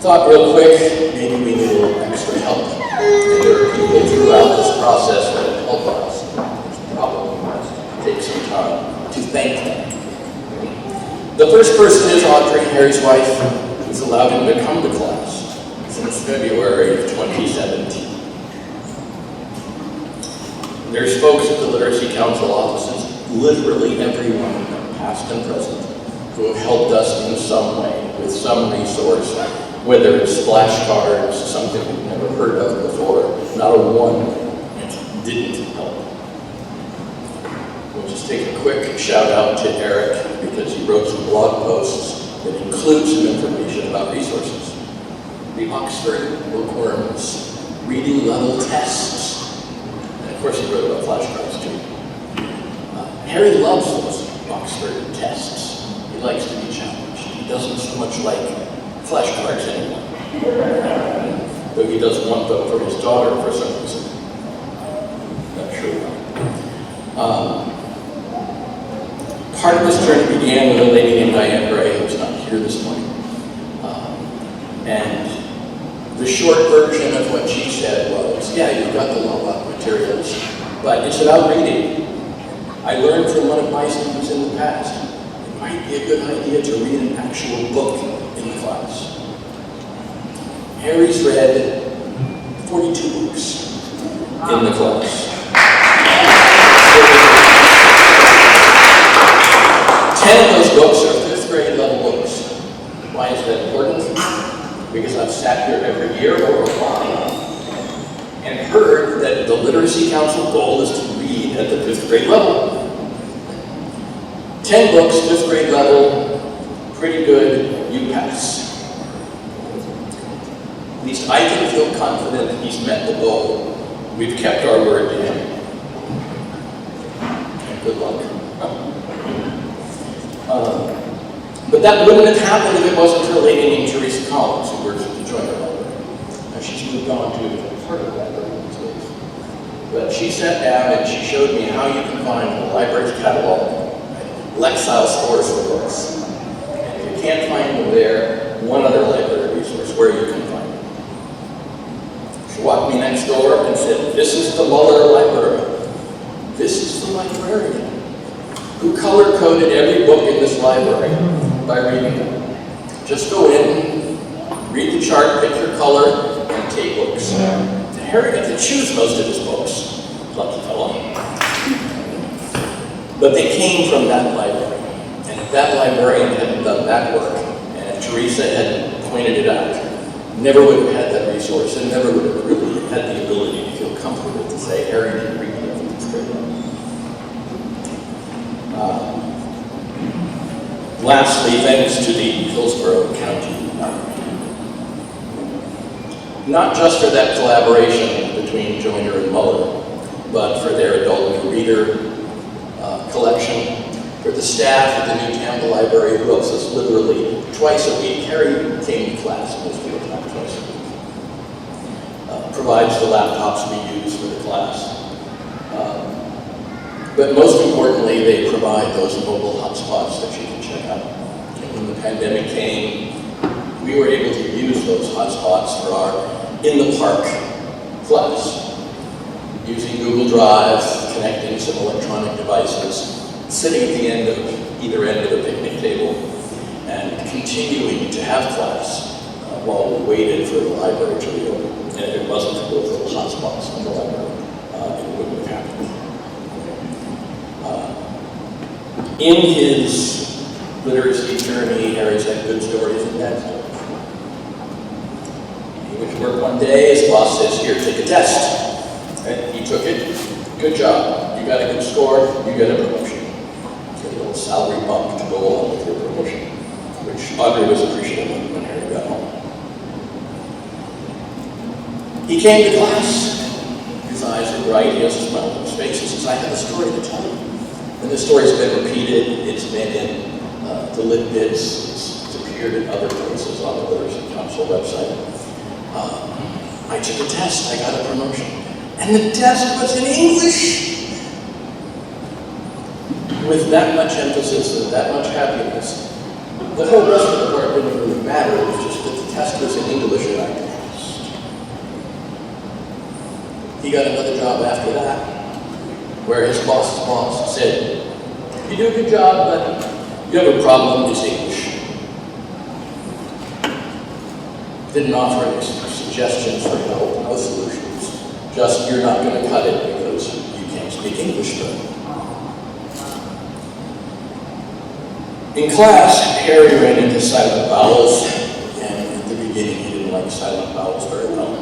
Thought real quick, maybe we need a little extra help. And there are people throughout this process that have helped us. It's probably best to take some time to thank them. The first person is Audrey, Harry's wife, who's allowed him to come to class since February of 2017. There's folks at the Literacy Council offices, literally everyone, past and present, who have helped us in some way, with some resource, whether it's flashcards, something we've never heard of before, not a one didn't help. We'll just take a quick shout out to Eric, because he wrote some blog posts that include some information about resources. The Oxford Bookworms reading level tests. And of course he wrote about flashcards too. Harry loves those Oxford tests. He likes to be challenged. He doesn't so much like flashcards anymore. Though he does want them for his daughter for some reason. Not sure why. Part of this journey began with a lady named Diane Gray, who's not here this morning. And the short version of what she said was, yeah, you've got the law materials, but it's about reading. I learned from one of my students in the past, it might be a good idea to read an actual book in the class. Harry's read 42 books in the class. 10 of those books are 5th grade level books. Why is that important? Because I've sat here every year or a while and heard that the Literacy Council goal is to read at the 5th grade level. 10 books, 5th grade level, pretty good, you pass. At least I can feel confident that he's met the goal. We've kept our word to him. And good luck. But that wouldn't have happened if it wasn't for a lady named Teresa Collins, who works at the Joint Library. Now she's moved on to a different part of the library these days. But she sat down and she showed me how you can find the library's catalog, Lexile stores for books. And if you can't find them there, one other library resource, where you can find it. She walked me next door and said, "This is the Muller Library. This is the librarian who color-coded every book in this library by reading them. Just go in, read the chart, pick your color, and take books." And Harry got to choose most of his books. Lucky fellow. But they came from that library. And if that librarian hadn't done that work, and if Teresa hadn't pointed it out, never would have had that resource, and never would have really had the ability to feel comfortable to say, "Harry didn't read enough of this great book." Lastly, thanks to the Hillsborough County Library. Not just for that collaboration between Joyner and Muller, but for their adult new reader collection, for the staff at the New Tampa Library who helps us literally twice a week. Harry came to class most of the time, twice a week. Provides the laptops we use for the class. But most importantly, they provide those mobile hotspots that you can check out. And when the pandemic came, we were able to use those hotspots for our in the park class, using Google Drive, connecting some electronic devices, sitting at the end of either end of the picnic table, and continuing to have class while we waited for the library to reopen. And if it wasn't for those little hotspots in the library, it wouldn't have happened. In his literacy journey, Harry's had good stories and bad stories. He went to work one day, his boss says, "Here, take a test." And he took it. "Good job. You got a good score, you get a promotion." Get a little salary bump to go along with your promotion, which Audrey was appreciative of when Harry got home. He came to class. His eyes were bright, he has a smile on his face. He says, "I have a story to tell you." And the story's been repeated, it's been in the lit bits, it's appeared in other places on the Literacy Council website. I took a test, I got a promotion. And the test was in English! With that much emphasis and that much happiness, the whole rest of the part didn't really matter, it was just that the test was in English and I passed. He got another job after that, where his boss's boss said, "You do a good job, but you have a problem, it's English." Didn't offer any suggestions for help, no solutions. Just, "You're not going to cut it because you can't speak English good." In class, Harry ran into silent vowels, and at the beginning he didn't like silent vowels very well.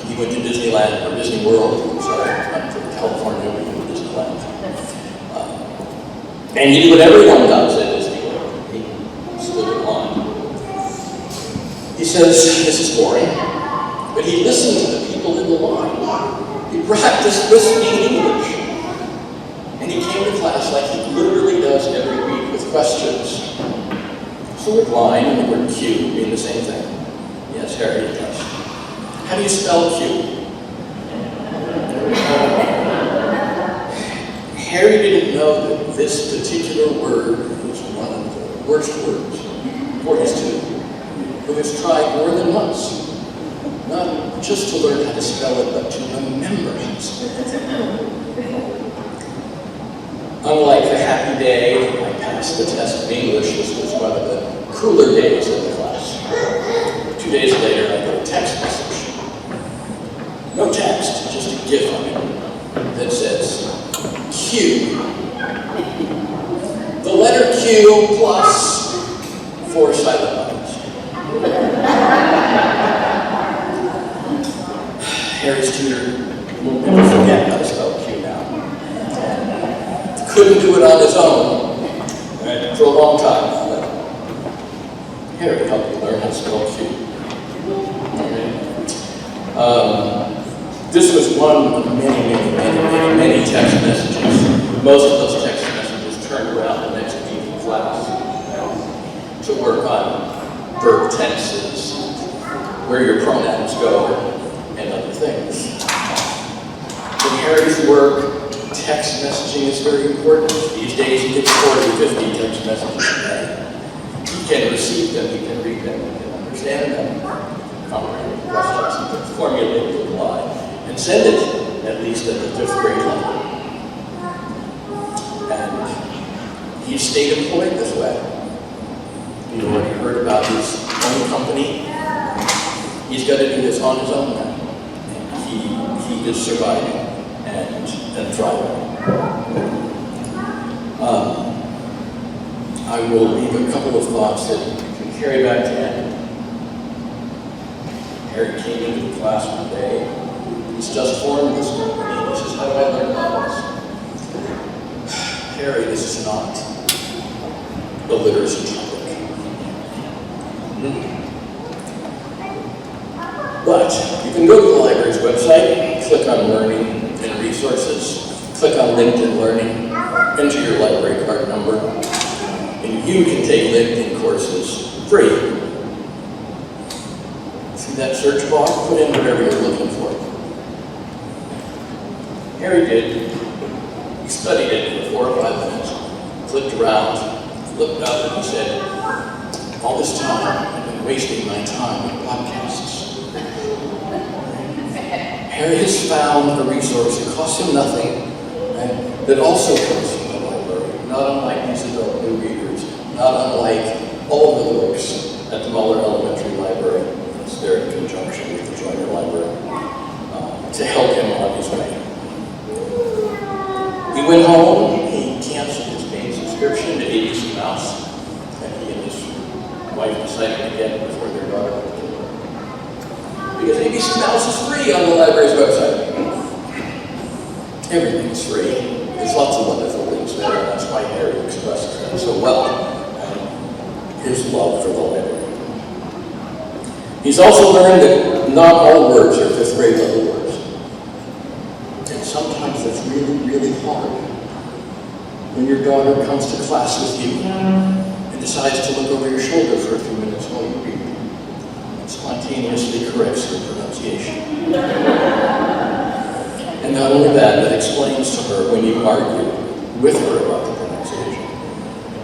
He went to Disneyland, or Disney World, sorry, not to California, we went to Disneyland. And he did what everyone does at Disney World. He stood in line. He says, "This is boring," but he listened to the people in the line. He practiced listening in English. And he came to class like he literally does every week with questions. So the word line and the word queue mean the same thing. Yes, Harry, it does. How do you spell queue? Harry didn't know that this particular word was one of the worst words for his tutor, who has tried more than once, not just to learn how to spell it, but to remember how to spell it. Unlike the happy day I passed the test of English, this was one of the cooler days in the class. 2 days later, I got a text message. No text, just a GIF on it that says, "Q." The letter Q plus 4 silent vowels. Harry's tutor will never forget how to spell Q now. Couldn't do it on his own for a long time. But Harry helped me learn how to spell Q. This was one of many text messages. Most of those text messages turned around the next week in class to work on verb tenses, where your pronouns go, and other things. In Harry's work, text messaging is very important. These days he gets 40, 50 text messages a day. He can receive them, he can read them, he can understand understand them, comprehend questions, formulate a reply, and send it, at least at the 5th grade level. And he stayed employed this way. You already heard about his own company. He's got to do this on his own now. And he is surviving and thriving. I will leave a couple of thoughts that you can carry back to him. Harry came into the class one day. He's just formed this company. He says, how do I learn about this? Harry, this is not a literacy topic. But you can go to the library's website, click on Learning and Resources, click on LinkedIn Learning, enter your library card number, and you can take LinkedIn courses free. See that search bar? Put in whatever you're looking for. Harry did. He studied it for 4 or 5 minutes, clicked around, looked up, and he said, all this time, I've been wasting my time on podcasts. Harry has found a resource that costs him nothing, and that also comes from the library, not unlike these adult new readers, not unlike all of the books at the Muller Elementary Library. It's there in conjunction with the Joiner Library to help him on his way. He went home, he canceled his paid subscription to ABC Mouse, and he and his wife decided to get it before their daughter went to work. Because ABC Mouse is free on the library's website. Everything is free. There's lots of wonderful things there, and that's why Harry expresses that so well. His love for the library. He's also learned that not all words are 5th grade level words. And sometimes that's really, really hard. When your daughter comes to class with you and decides to look over your shoulder for a few minutes while you read, and spontaneously corrects her pronunciation. And not only that, but explains to her when you argue with her about the pronunciation,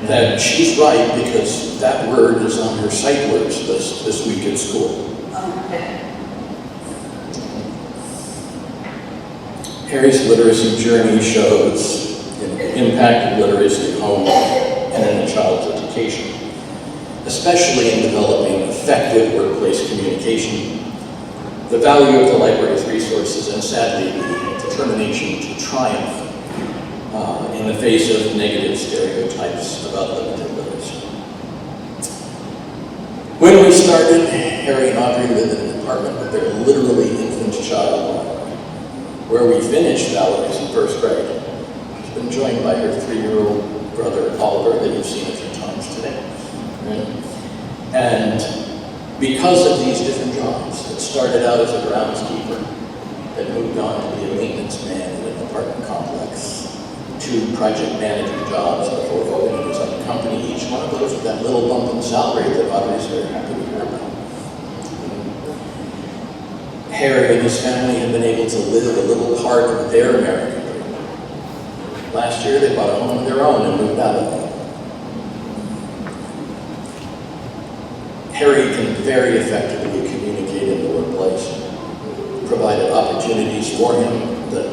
that she's right because that word is on her sight words this week at school. Harry's literacy journey shows the impact of literacy at home and in a child's education, especially in developing effective workplace communication, the value of the library's resources, and sadly, the determination to triumph in the face of negative stereotypes about limited literacy. When we started, Harry and Audrey lived in an apartment with their literally infant child, where we finished Valerie's in 1st grade. She's been joined by her 3-year-old brother, Oliver, that you've seen a few times today. Right? And because of these different jobs that started out as a groundskeeper, that moved on to be a maintenance man in an apartment complex, to project manager jobs before opening his own company, each one of those with that little bump in salary that Audrey's very happy to hear about. Harry and his family have been able to live a little part of their American dream. Last year, they bought a home of their own and moved out of it. Harry can very effectively communicate in the workplace, provided opportunities for him that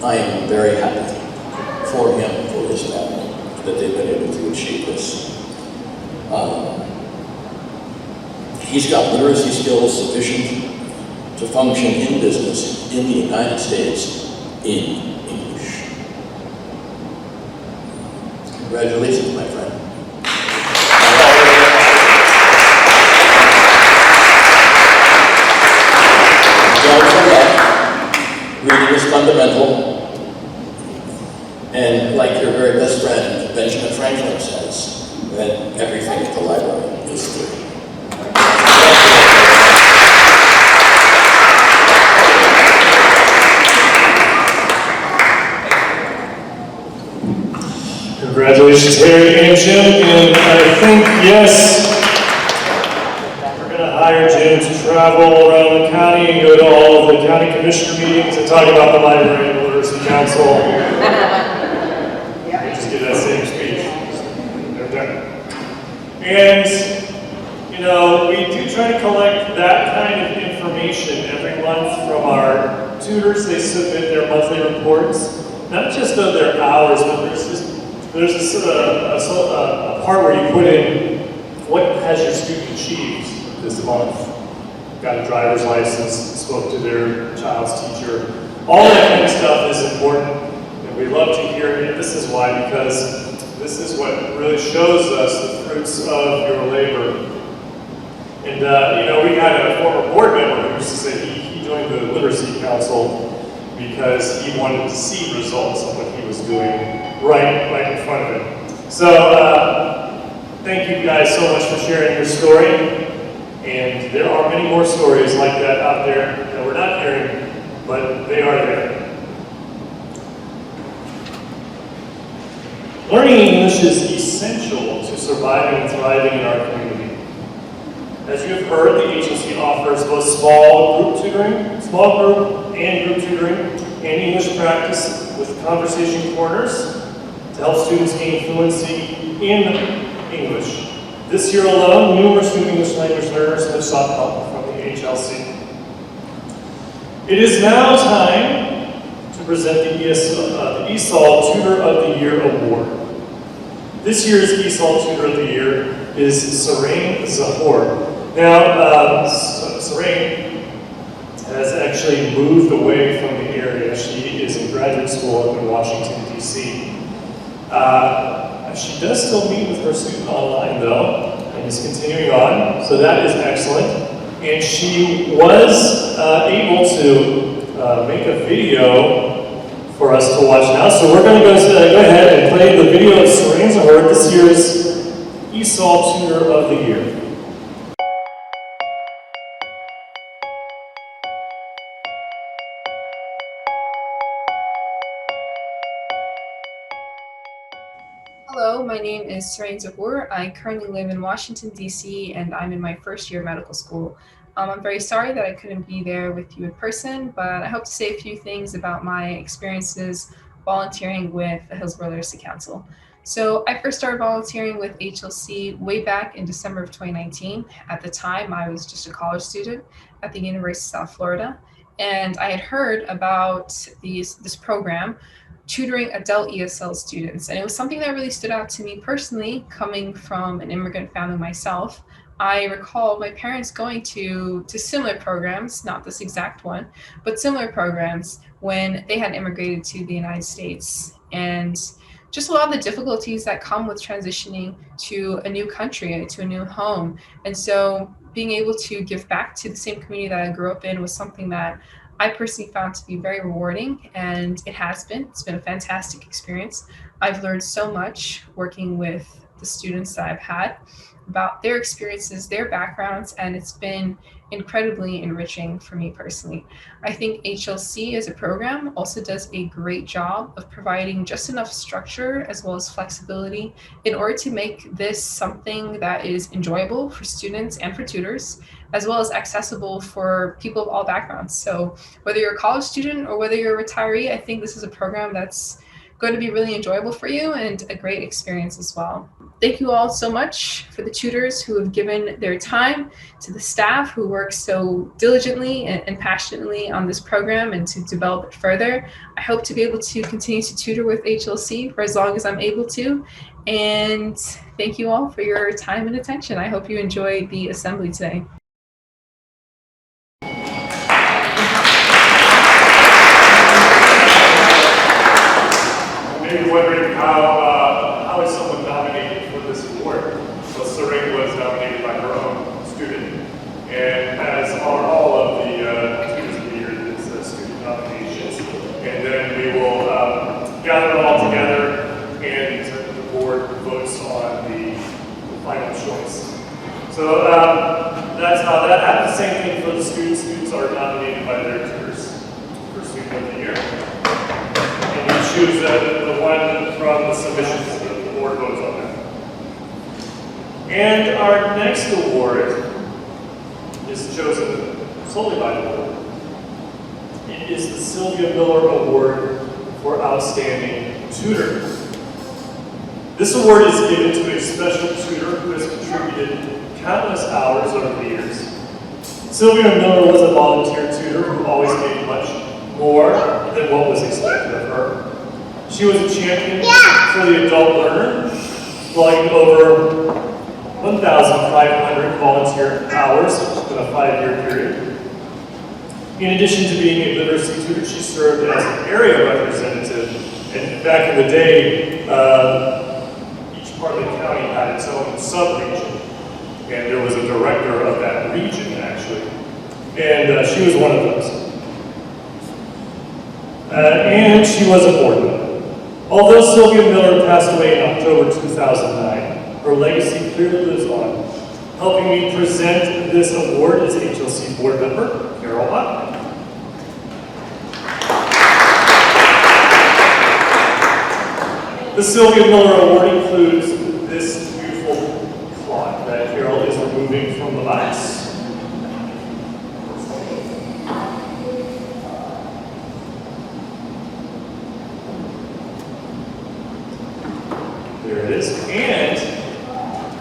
I am very happy for him, for his family, that they've been able to achieve this. He's got literacy skills sufficient to function in business in the United States in English. Congratulations, my friend. Don't forget, reading is fundamental. And like your very best friend, Benjamin Franklin says, that everything at the library is free. Congratulations, Harry and Jim. And I think, yes, we're going to hire Jim to travel around the county and go to all of the county commissioner meetings and talk about the library and the literacy council. Just give that same speech. And, know, we do try to collect that kind of information every month from our tutors. They submit their monthly reports, not just of their hours, but there's a part where you put in what has your student achieved this month. Got a driver's license, spoke to their child's teacher. All that kind of stuff is important, and we love to hear it. This is why, because this is what really shows us the fruits of your labor. And you know, we had a former board member who used to say he joined the Literacy Council because he wanted to see results of what he was doing right in front of him. So thank you guys so much for sharing your story. And there are many more stories like that out there that we're not hearing, but they are there. Learning English is essential to surviving and thriving in our community. As you have heard, the agency offers both small group and group tutoring, and English practice with conversation corners to help students gain fluency in English. This year alone, numerous new English language learners have sought help from the HLC. It is now time to present the ESOL Tutor of the Year Award. This year's ESOL Tutor of the Year is Sarain Zahor. Now, Sarain has actually moved away from the area. She is in graduate school up in Washington, D.C. She does still meet with her student online, though, and is continuing on, so that is excellent. And she was able to make a video for us to watch now. So we're going to go ahead and play the video of Sarain Zahor, this year's ESOL Tutor of the Year. Hello, my name is Sarain Zahor. I currently live in Washington, D.C., and I'm in my first year of medical school. I'm very sorry that I couldn't be there with you in person, but I hope to say a few things about my experiences volunteering with the Hillsborough Literacy Council. So I first started volunteering with HLC way back in December of 2019. At the time, I was just a college student at the University of South Florida, and I had heard about this program tutoring adult ESL students. And it was something that really stood out to me personally, coming from an immigrant family myself. I recall my parents going to similar programs, not this exact one, but similar programs when they had immigrated to the United States. And just a lot of the difficulties that come with transitioning to a new country, to a new home. And so being able to give back to the same community that I grew up in was something that I personally found to be very rewarding, and it has been. It's been a fantastic experience. I've learned so much working with the students that I've had about their experiences, their backgrounds, and it's been incredibly enriching for me personally. I think HLC as a program also does a great job of providing just enough structure as well as flexibility in order to make this something that is enjoyable for students and for tutors, as well as accessible for people of all backgrounds. So whether you're a college student or whether you're a retiree, I think this is a program that's going to be really enjoyable for you and a great experience as well. Thank you all so much for the tutors who have given their time, to the staff who work so diligently and passionately on this program and to develop it further. I hope to be able to continue to tutor with HLC for as long as I'm able to. And thank you all for your time and attention. I hope you enjoyed the assembly today. Maybe wondering how is someone nominated for this award? Well, Sarain was nominated by her own student, and as are all of the tutors of the year, it's student nominations. And then we will gather it all together, and the board votes on the final choice. So that's how that happens. The same thing for the students. Students are nominated by their tutors for student of the year. Choose the one from the submissions that the board votes on that. And our next award is chosen solely by the board. It is the Sylvia Miller Award for Outstanding Tutor. This award is given to a special tutor who has contributed contributed countless hours over the years. Sylvia Miller was a volunteer tutor who always gave much more than what was expected of her. She was a champion for the adult learner, logging over 1,500 volunteer hours in a 5-year period. In addition to being a literacy tutor, she served as an area representative. And back in the day, each part of the county had its own sub-region. And there was a director of that region, actually. And she was one of those. And she was a board member. Although Sylvia Miller passed away in October 2009, her legacy clearly lives on. Helping me present this award is HLC board member, Carol Hutt. The Sylvia Miller Award includes this beautiful clock that Carol is removing from the box. There it is. And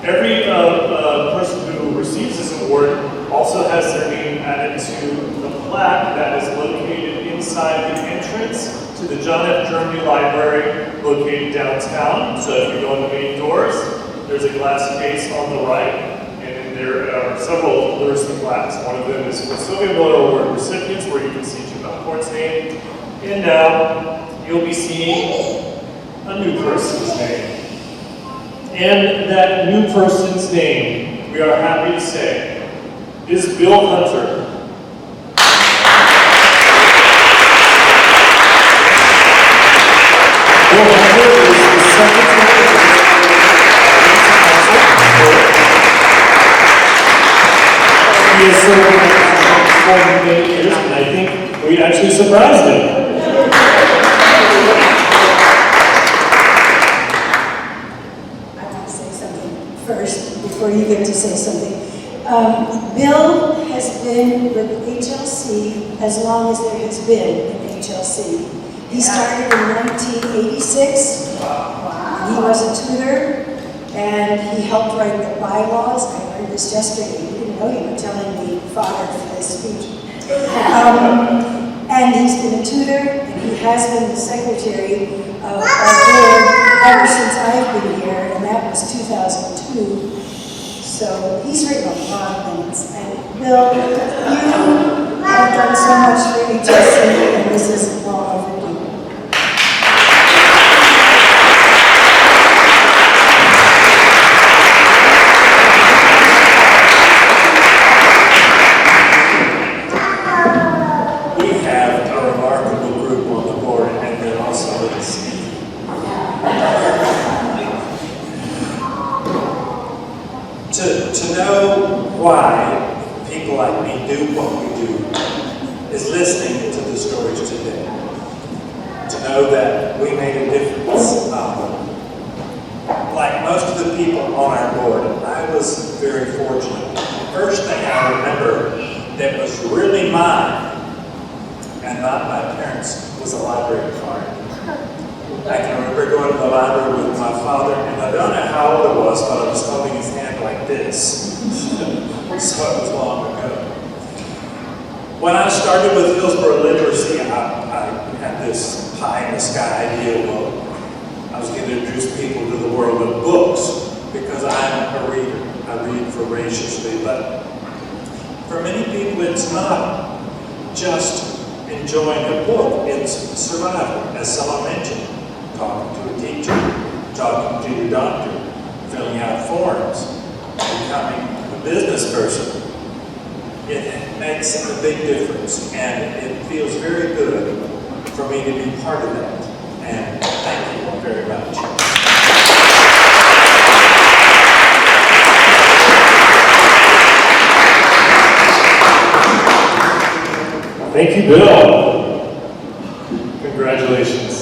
every person who receives this award also has their name added to the plaque that is located inside the entrance to the John F. Germany Library located downtown. So if you go in the main doors, there's a glass case on the right, and there are several literacy plaques. One of them is for Sylvia Miller Award recipients, where you can see Jim Alcorn's name. And now you'll be seeing a new person's name. And that new person's name, we are happy to say, is Bill Hunter. Bill Hunter is the secretary of the He has served in that position for many years, and I think we actually surprised him. First, before you get to say something. Bill has been with HLC as long as there has been an HLC. He started in 1986. Wow. He was a tutor, and he helped write the bylaws. I learned this yesterday. You didn't know, you were telling me, Father, for this speech. And he's been a tutor, and he has been the secretary of our board ever since I've been here, and that was 2002. So he's written a lot of things. And Bill, you have done so much for HLC, and this is long overdue. To know why people like me do what we do is listening to the stories today. To know that we made a difference. Like most of the people on our board, I was very fortunate. The first thing I remember that was really mine and not my parents was a library card. I can remember going to the library with my father, and I don't know how old I was, but I was holding his hand like this. So it was long ago. When I started with Hillsborough Literacy, I had this pie-in-the-sky idea, well, I was going to introduce people to the world of books, because I'm a reader. I read voraciously, but for many people it's not just enjoying a book, it's survival, as someone mentioned. Talking to a teacher, talking to your doctor, filling out forms, becoming a business person. It makes a big difference, and it feels very good for me to be part of that. And thank you all very much. Thank you, Bill. Congratulations.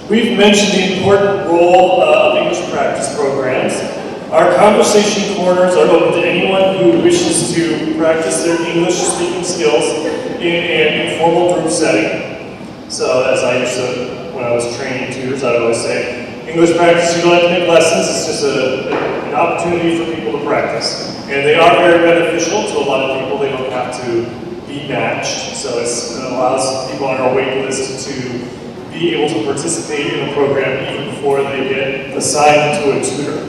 We've mentioned the important role of English practice programs. Our conversation corners are open to anyone who wishes to practice their English speaking skills in an informal group setting. So as I used to, when I was training tutors, I'd always say, English practice, you don't have to make lessons, it's just an opportunity for people to practice. And they are very beneficial to a lot of people. They don't have to be matched, so it allows people on our wait list to be able to participate in a program even before they get assigned to a tutor.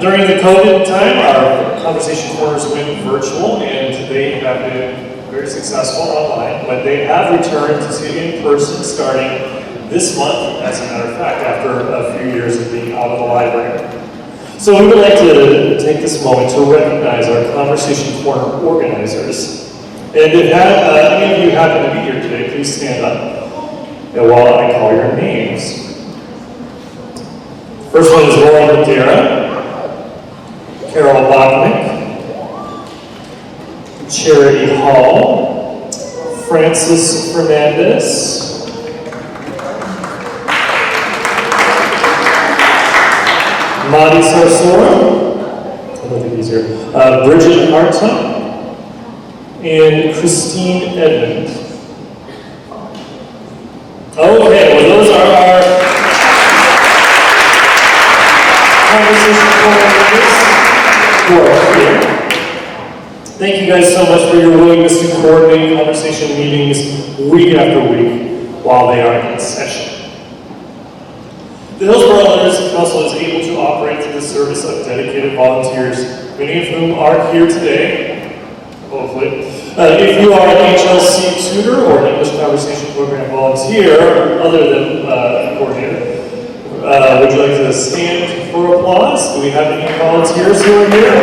During the COVID time, our conversation corners went virtual, and they have been very successful online, but they have returned to in-person starting this month, as a matter of fact, after a few years of being out of the library. So we would like to take this moment to recognize our Conversation Corner organizers. And if any of you happen to be here today, please stand up and while I call your names. First one is Laura Madera, Carol Bachnick, Charity Hall, Francis Fernandez, Madi Sarsora, I don't think he's here, Bridget Hartung, and Christine Edmond. Okay, well those are our conversation coordinators who are here. Thank you guys so much for your willingness to coordinate conversation meetings week after week while they are in session. The Hillsborough Literacy Council is able to operate through the service of dedicated volunteers, many of whom are here today, hopefully. If you are an HLC tutor or an English Conversation Program volunteer, other than coordinator, would you like to stand for applause? Do we have any volunteers who are here?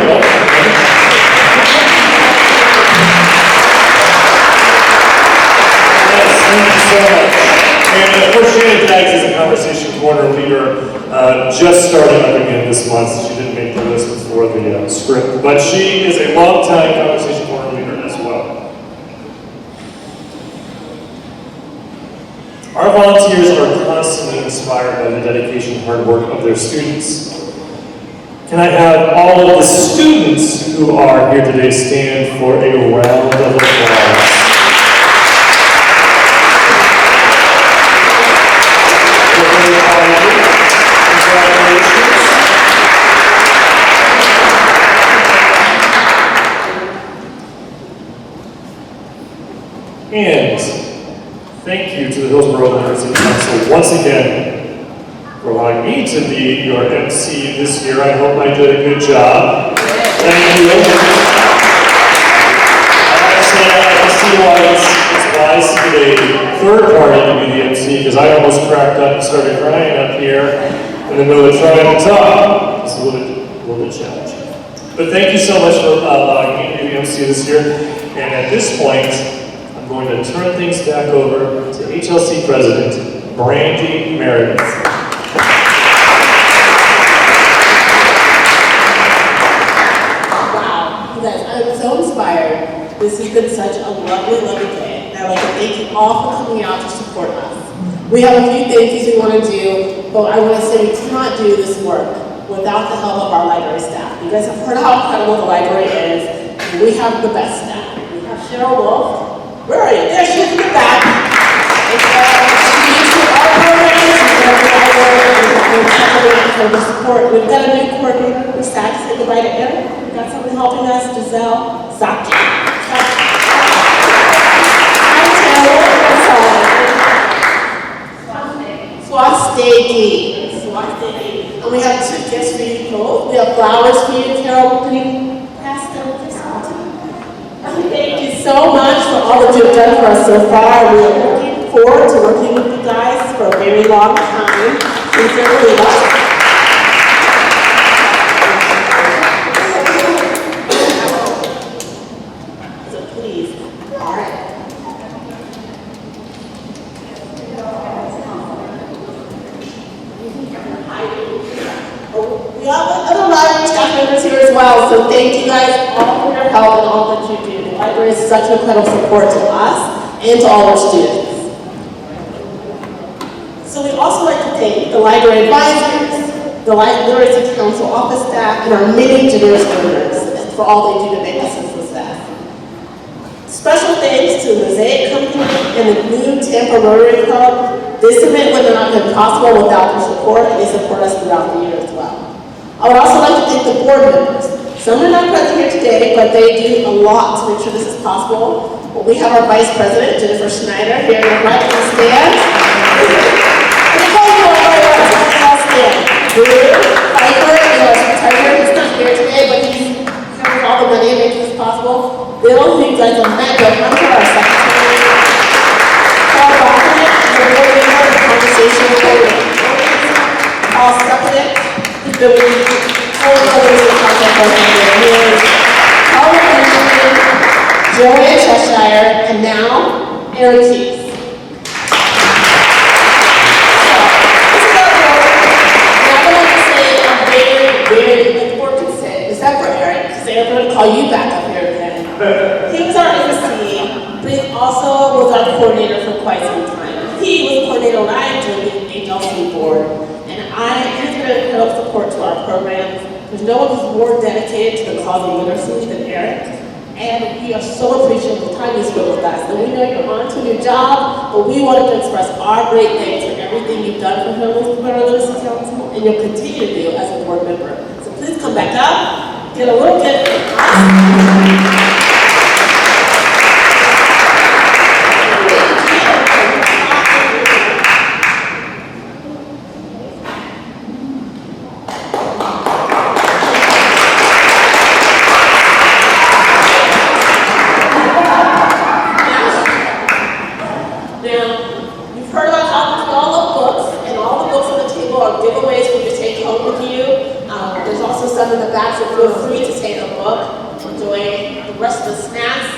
Yes, thank you so much. And of course, Shannon Daggs is a Conversation Corner leader, just started up again this month. She didn't make the list before the script, but she is a long-time Conversation Corner leader as well. Our volunteers are constantly inspired by the dedication and hard work of their students. Can I have all of the students who are here today stand for a round of applause? And thank you to the Hillsborough Literacy Council once again for allowing me to be your MC this year. I hope I did a good job. Thank you. I can see why it's wise to get a third party to be the MC, because I almost cracked up and started crying up here in the middle of trying to talk. It's a little bit challenging. But thank you so much for allowing me to be the MC this year. And at this point, I'm going to turn things back over to HLC President Brandy Meredith. Wow, you guys, I'm so inspired. This has been such a lovely, lovely day. And I'd like to thank you all for coming out to support us. We have a few thank yous we want to do, but I want to say we cannot do this work without the help of our library staff. You guys have heard how incredible the library is. And we have the best staff. We have Cheryl Wolf. Where are you? There she is in the back. She used to all programs, she's got the library, and the support. We've got a new coordinator. We're sad to say goodbye to Eric. We've got someone helping us, Giselle, Zaki. Swastegi. And we have two gifts for you both. We have flowers for you, Carol. Can you pass them to Swati? Thank you so much for all that you've done for us so far. We are looking forward to working with you guys for a very long time. Sincerely, so please, all right. We have other library staff members here as well, so thank you guys all for your help and all that you do. The library is such an incredible support to us and to all our students. So we'd also like to thank the library advisors, the Literacy Council office staff, and our many generous donors for all they do to make us a success. Special thanks to the Mosaic Company and the new Tampa Rotary Club this event would not have been possible without their support, and they support us throughout the year as well. I would also like to thank the board members. Some are not present here today, but they do a lot to make sure this is possible. We have our Vice President, Jennifer Schneider, here in the right on the stand. Ybor, our treasurer, he's not here today, but he covers all the money and makes this possible. Bill, who does a mega number, our secretary. Paul Rockman, the board member of the conversation board. Paul Supplement, who's been with me all the others in contact board years. Paul Rockman, Joanne Cheshire, and now Eric Keith. Very important to say, except for Eric, because I'm going to call you back up here again. He was our MC, but he also was our coordinator for quite some time. He was the coordinator when I joined the HLC board, and he's been an incredible support to our programs. There's no one who's more dedicated to the cause of literacy than Eric, and we are so appreciative of the time you spent with us. And we know you're on to your job, but we wanted to express our great thanks for everything you've done for Hillsborough Literacy Council, and you'll continue to do as a board member. So please come back up, get a little bit. Some in the back, so feel free to take a book, enjoy the rest of the snacks,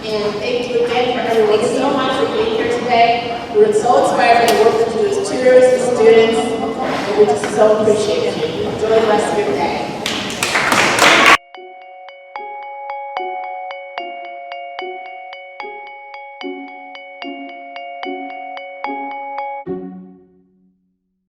and thank you again for everyone so much for being here today. We're so inspired by the work that you do as tutors and students, and we just so appreciate you. Enjoy the rest of your day.